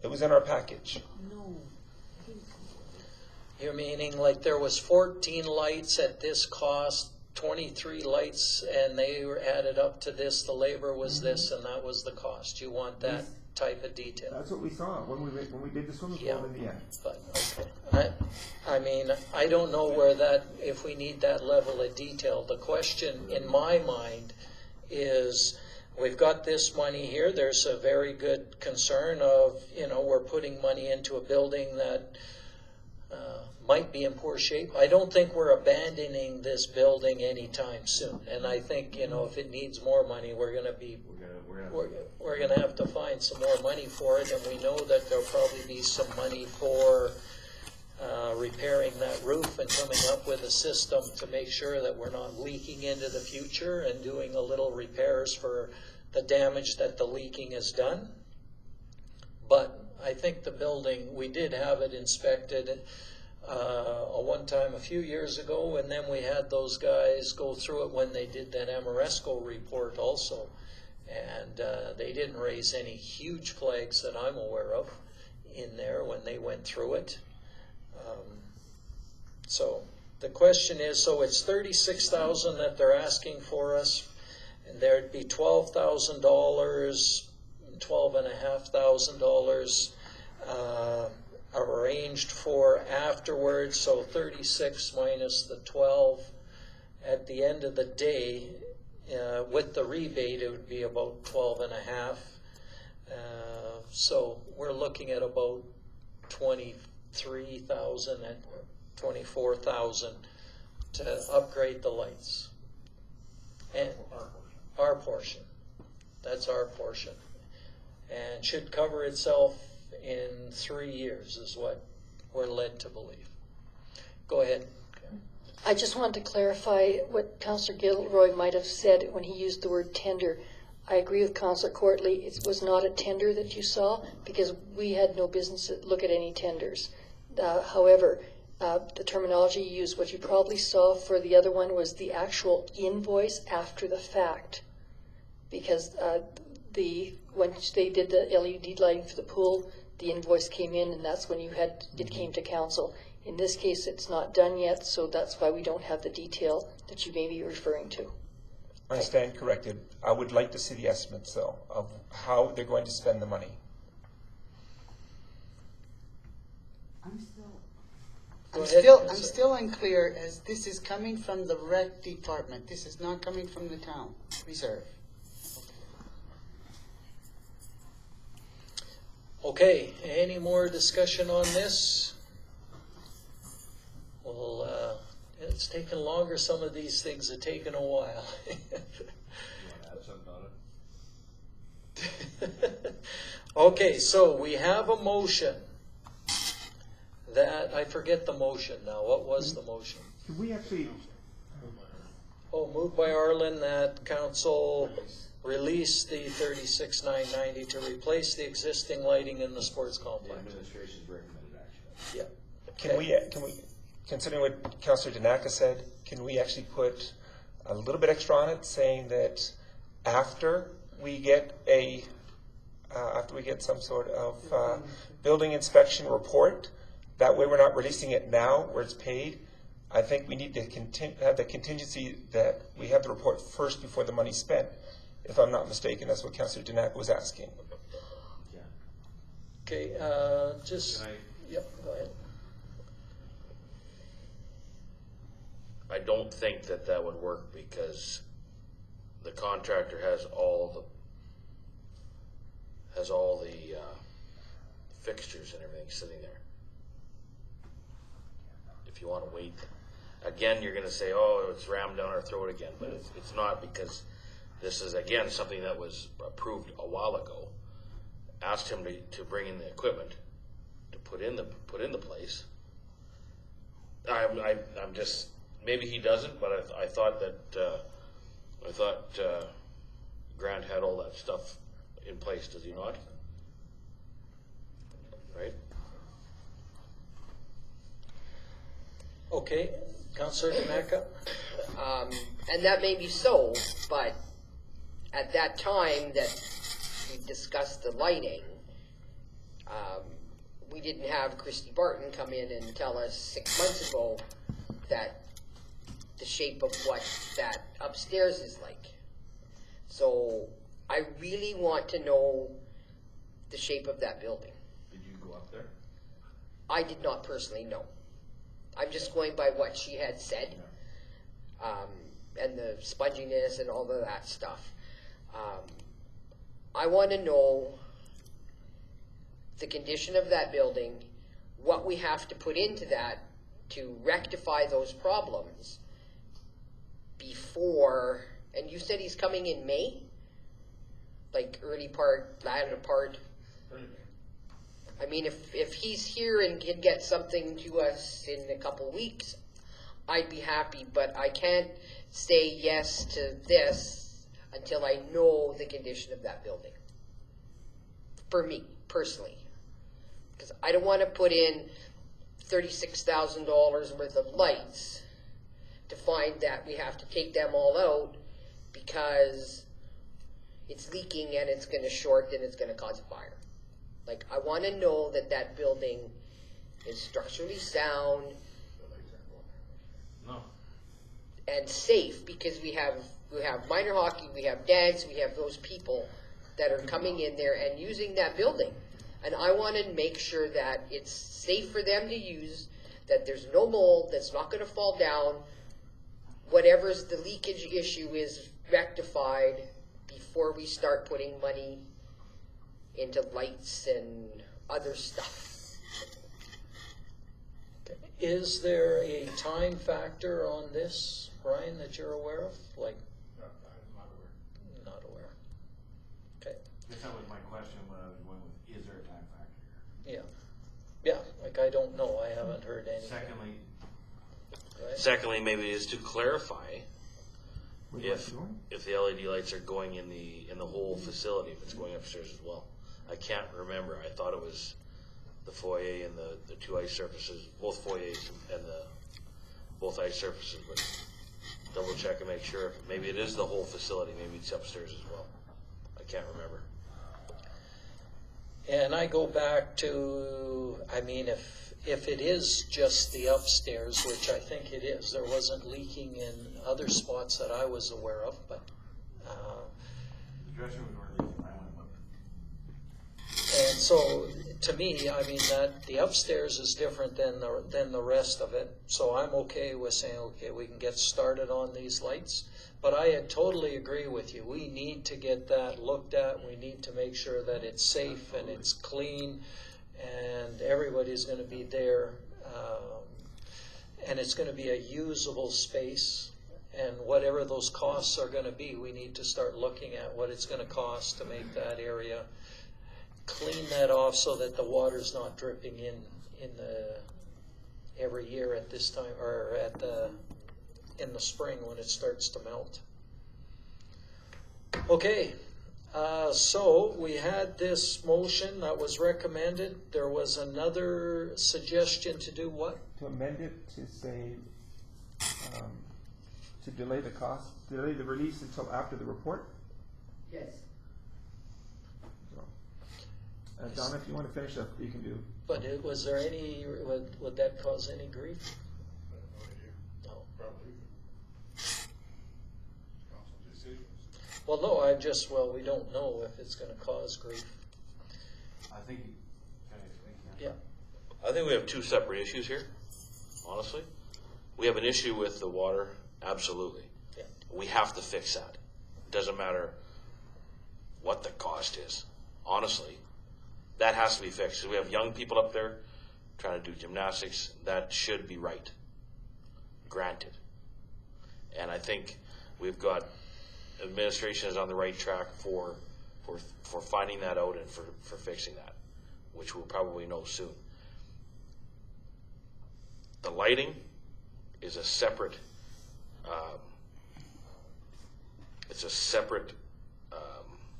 It was in our package. No. You're meaning like there was 14 lights at this cost, 23 lights, and they were added up to this, the labor was this, and that was the cost. You want that type of detail? That's what we saw when we did the swimming Yeah. pool in the end. But, okay. I mean, I don't know where that, if we need that level of detail. The question in my mind is, we've got this money here. There's a very good concern of, we're putting money into a building that might be in poor shape. I don't think we're abandoning this building anytime soon. And I think, if it needs more money, we're going to have to find some more money for it. And we know that there'll probably be some money for repairing that roof and coming up with a system to make sure that we're not leaking into the future, and doing a little repairs for the damage that the leaking has done. But I think the building, we did have it inspected one time a few years ago, and then we had those guys go through it when they did that Amoresco report also. And they didn't raise any huge flags that I'm aware of in there when they went through it. So the question is, so it's $36,000 that they're asking for us, and there'd be $12,000, $12,500 arranged for afterwards. So 36 minus the 12. At the end of the day, with the rebate, it would be about 12.5. So we're looking at about 23,000 and 24,000 to upgrade the lights. And our portion. That's our portion. And should cover itself in 3 years, is what we're led to believe. Go ahead. I just wanted to clarify what Councillor Gilroy might have said when he used the word tender. I agree with Councillor Courtley. It was not a tender that you saw, because we had no business to look at any tenders. However, the terminology used, what you probably saw for the other one was the actual invoice after the fact, because when they did the LED lighting for the pool, the invoice came in, and that's when it came to council. In this case, it's not done yet, so that's why we don't have the detail that you may be referring to. I stand corrected. I would like to see the estimates, though, of how they're going to spend the money. I'm still, Go I'm ahead, still, Councillor. I'm still unclear, as this is coming from the rec department. This is not coming from the town reserve. Okay, any more discussion on this? Well, it's taken longer. Some of these things have taken a while. You wanna add something on it? Okay, so we have a motion that, I forget the motion now. What was the motion? Can we actually? Oh, moved by Arlen that council release the $36,990 to replace the existing lighting in the sports The complex. administration's recommended action. Yeah. Can we, considering what Councillor Danaka said, can we actually put a little bit extra on it, saying that after we get some sort of building inspection report, that way we're not releasing it now where it's paid. I think we need to have the contingency that we have the report first before the money's spent. If I'm not mistaken, that's what Councillor Danaka was asking. Yeah. Okay, just, Can I- yep, go ahead. I don't think that would work, because the contractor has all the fixtures and everything sitting there. If you want to wait, again, you're going to say, "Oh, it's rammed down our throat again," but it's not, because This is, again, something that was approved a while ago. Asked him to bring in the equipment to put in the place. I'm just, maybe he doesn't, but I thought Grant had all that stuff in place, does he not? Right? Okay, Councillor Demeka? And that may be so, but at that time that we discussed the lighting, we didn't have Christy Barton come in and tell us 6 months ago that the shape of what that upstairs is like. So I really want to know the shape of that building. Did you go up there? I did not personally know. I'm just going by what she had said, and the sponginess and all of that stuff. I want to know the condition of that building, what we have to put into that to rectify those problems before, and you said he's coming in May? Like early part, latter part? I mean, if he's here and can get something to us in a couple weeks, I'd be happy, but I can't say yes to this until I know the condition of that building. For me, personally. Because I don't want to put in $36,000 worth of lights to find that we have to take them all out because it's leaking and it's going to short and it's going to cause a fire. Like, I want to know that that building is structurally sound No. and safe, because we have minor hockey, we have dance, we have those people that are coming in there and using that building. And I want to make sure that it's safe for them to use, that there's no mold, that's not going to fall down, whatever's the leakage issue is rectified before we start putting money into lights and other stuff. Is there a time factor on this, Brian, that you're aware of? Like, I'm not aware. not aware. Okay. Guess that was my question when I was going with, is there a time factor here? Yeah. Yeah, like I don't know. I haven't heard anything. Secondly, Right? Secondly, maybe is to clarify if the LED lights are going in the whole facility, if it's going upstairs as well. I can't remember. I thought it was the foyer and the two ice surfaces, both foyers and both ice surfaces, but double check and make sure. Maybe it is the whole facility. Maybe it's upstairs as well. I can't remember. And I go back to, I mean, if it is just the upstairs, which I think it is, there wasn't leaking in other spots that I was aware of, but the dressing rooms weren't leaking. I went with and so to me, I mean, that the upstairs is different than the rest of it. So I'm okay with saying, okay, we can get started on these lights. But I totally agree with you. We need to get that looked at. We need to make sure that it's safe and it's clean, and everybody's going to be there, and it's going to be a usable space. And whatever those costs are going to be, we need to start looking at what it's going to cost to make that area, clean that off so that the water's not dripping in the every year at this time, or in the spring when it starts to melt. Okay, so we had this motion that was recommended. There was another suggestion to do what? To amend it to say, to delay the release until after the report. Yes. So, Donna, if you want to finish up, you can do. But was there any, would that cause any grief? No. Probably. Council decisions. Well, we don't know if it's going to cause grief. I think, can I explain that? Yeah. I think we have two separate issues here, honestly. We have an issue with the water, absolutely. Yeah. We have to fix that. It doesn't matter what the cost is, honestly. That has to be fixed. We have young people up there trying to do gymnastics. That should be right. Granted. And I think we've got administration is on the right track for finding that out and for fixing that, which we'll probably know soon. The lighting is a separate, it's a separate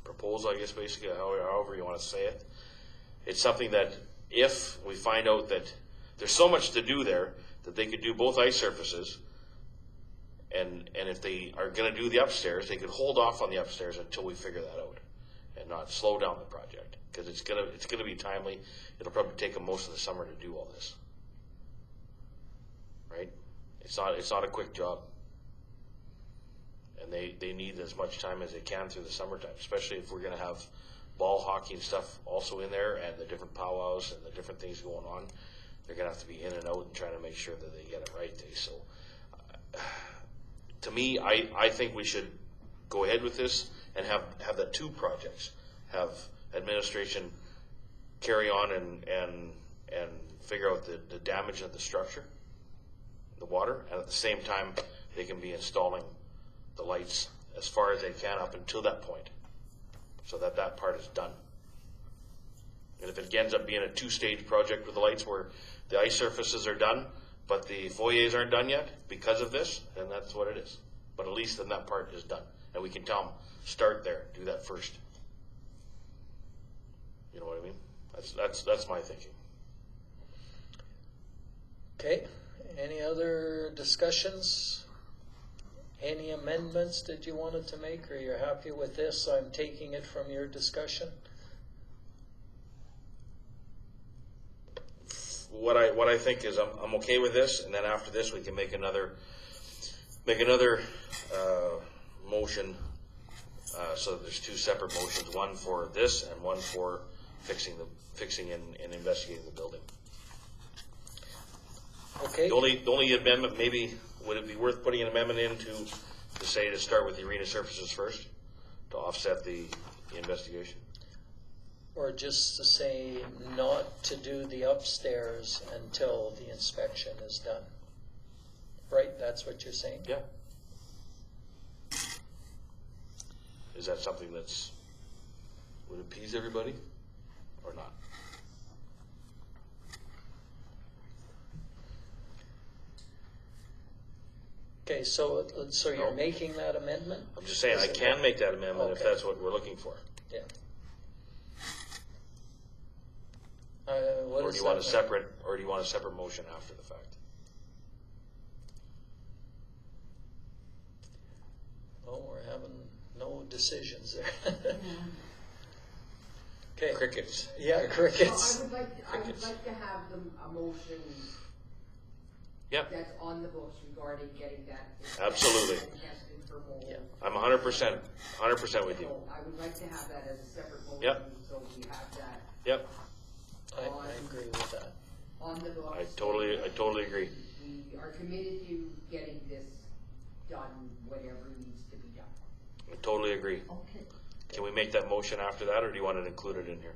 proposal, I guess, basically, however you want to say it. It's something that if we find out that there's so much to do there that they could do both ice surfaces, and if they are going to do the upstairs, they could hold off on the upstairs until we figure that out and not slow down the project, because it's gonna be timely. It'll probably take them most of the summer to do all this. Right? It's not a quick job. And they need as much time as they can through the summertime, especially if we're going to have ball hockey and stuff also in there, and the different powwows and the different things going on. They're going to have to be in and out and trying to make sure that they get it right. So, to me, I think we should go ahead with this and have the two projects. Have administration carry on and figure out the damage of the structure, the water, and at the same time they can be installing the lights as far as they can up until that point, so that part is done. And if it ends up being a two-stage project with the lights where the ice surfaces are done, but the foyers aren't done yet because of this, then that's what it is. But at least then that part is done. And we can tell them, start there, do that first. You know what I mean? That's my thinking. Okay, any other discussions? Any amendments that you wanted to make, or you're happy with this? I'm taking it from your discussion. What I think is I'm okay with this, and then after this we can make another motion, so that there's two separate motions, one for this and one for fixing and investigating the building. Okay. The only amendment, maybe, would it be worth putting an amendment in to say to start with the arena surfaces first to offset the investigation? Or just to say not to do the upstairs until the inspection is done. Right, that's what you're saying? Yeah. Is that something would appease everybody or not? Okay, so you're making that amendment? I'm just saying I can make that amendment if Okay. that's what we're looking for. Yeah. Or do you want a separate motion after the fact? Oh, we're having no decisions there. Okay. Crickets. Yeah, crickets. I would like to have a motion Yep. that's on the books regarding getting that. Absolutely. And tested for mold. Yeah. I'm 100% with you. So I would like to have that as a separate motion. Yep. So we have that Yep. I agree with that. on the books. I totally agree. We are committed to getting this done, whatever needs to be done. I totally agree. Okay. Can we make that motion after that, or do you want it included in here?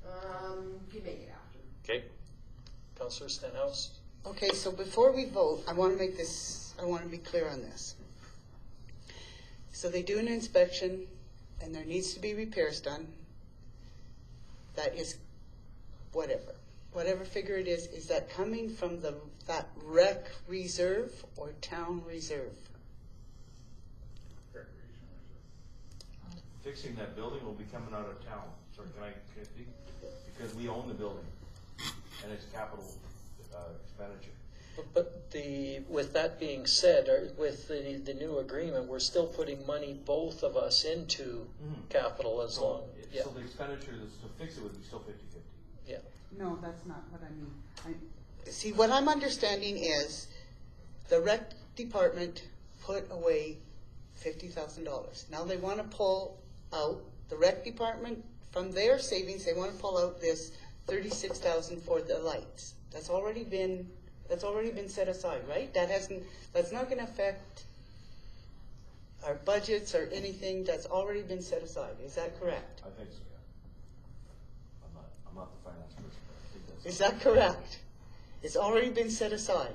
You can make it after. Okay. Councillor Stenhouse? Okay, so before we vote, I want to be clear on this. So they do an inspection, and there needs to be repairs done. That is whatever figure it is that coming from that rec reserve or town reserve? Recreation reserve. Fixing that building will be coming out of town. Sorry, can I speak? Because we own the building, and it's capital expenditure. But with that being said, with the new agreement, we're still putting money, both of us, into capital as long. Yeah. So the expenditure to fix it would be still 50-50. Yeah. No, that's not what I mean. See, what I'm understanding is the rec department put away $50,000. Now they want to pull out, the rec department, from their savings, they want to pull out this $36,000 for the lights. That's already been set aside, right? That's not going to affect our budgets or anything. That's already been set aside. Is that correct? I think so, yeah. I'm not the finance person, but I think that's. Is that correct? It's already been set aside.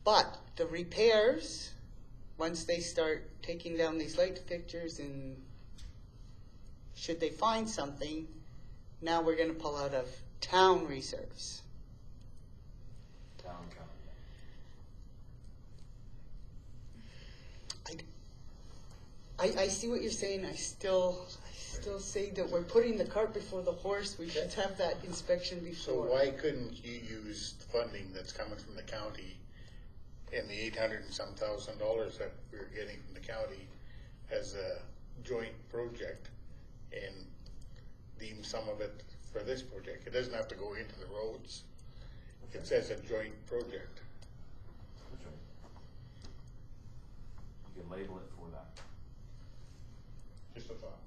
But the repairs, once they start taking down these light fixtures and should they find something, now we're gonna pull out of town reserves. Town county. I see what you're saying. I still say that we're putting the cart before the horse. We should have that inspection So before. why couldn't you use funding that's coming from the county and the $800 and some thousand that we're getting from the county as a joint project and deem some of it for this project? It doesn't have to go into the roads. It says a joint project. That's right. You can label it for that. Just a thought.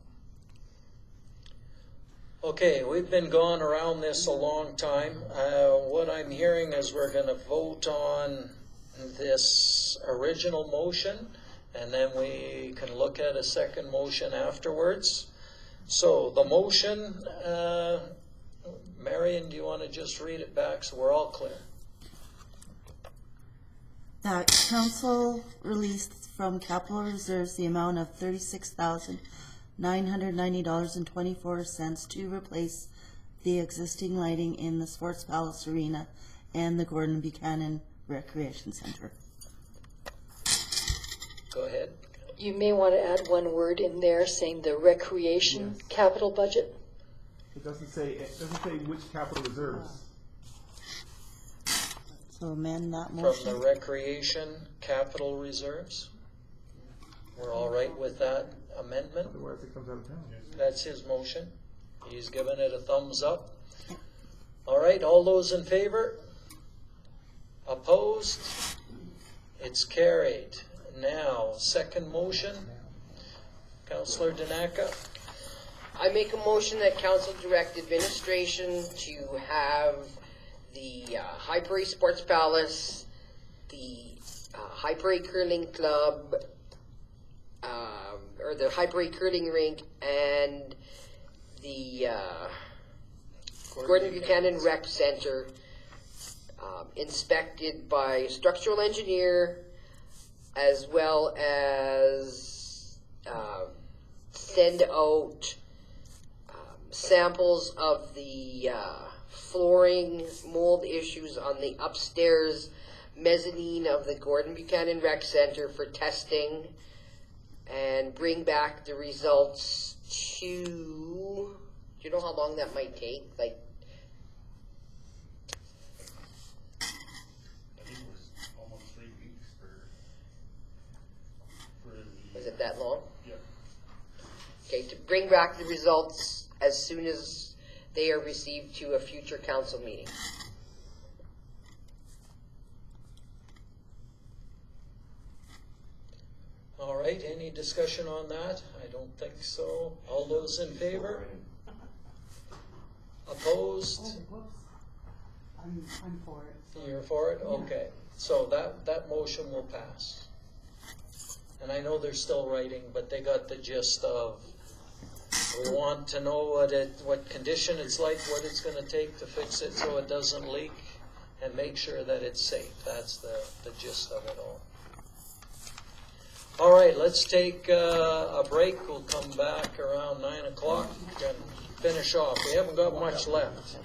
Okay, we've been going around this a long time. What I'm hearing is we're going to vote on this original motion, and then we can look at a second motion afterwards. So the motion, Marion, do you want to just read it back so we're all clear? That council released from capital reserves the amount of $36,990.24 to replace the existing lighting in the Sports Palace Arena and the Gordon Buchanan Recreation Center. Go ahead. You may want to add one word in there saying the recreation capital budget. It doesn't say which capital reserves. So amend that From motion. the recreation capital reserves. We're all right with that amendment? Otherwise it comes out of town. That's his motion. He's given it a thumbs up. All right, all those in favor? Opposed? It's carried. Now, second motion. Councillor Danaka. I make a motion that council direct administration to have the High Prairie Sports Palace, the High Prairie Curling Club, or the High Prairie Curling Rink, and the Gordon Buchanan Rec Center inspected by a structural engineer, as well as send out samples of the flooring mold issues on the upstairs mezzanine of the Gordon Buchanan Rec Center for testing, and bring back the results to, do you know how long that might take? Like, I think it was almost 3 weeks for the. was it that long? Yep. Okay, to bring back the results as soon as they are received to a future council meeting. All right, any discussion on that? I don't think so. All those in favor? Opposed? Whoops. I'm for it. Sorry. You're for it? Okay. So that motion will pass. And I know they're still writing, but they got the gist of, we want to know what condition it's like, what it's going to take to fix it so it doesn't leak, and make sure that it's safe. That's the gist of it all. All right, let's take a break. We'll come back around 9 o'clock and finish off. We haven't got much left.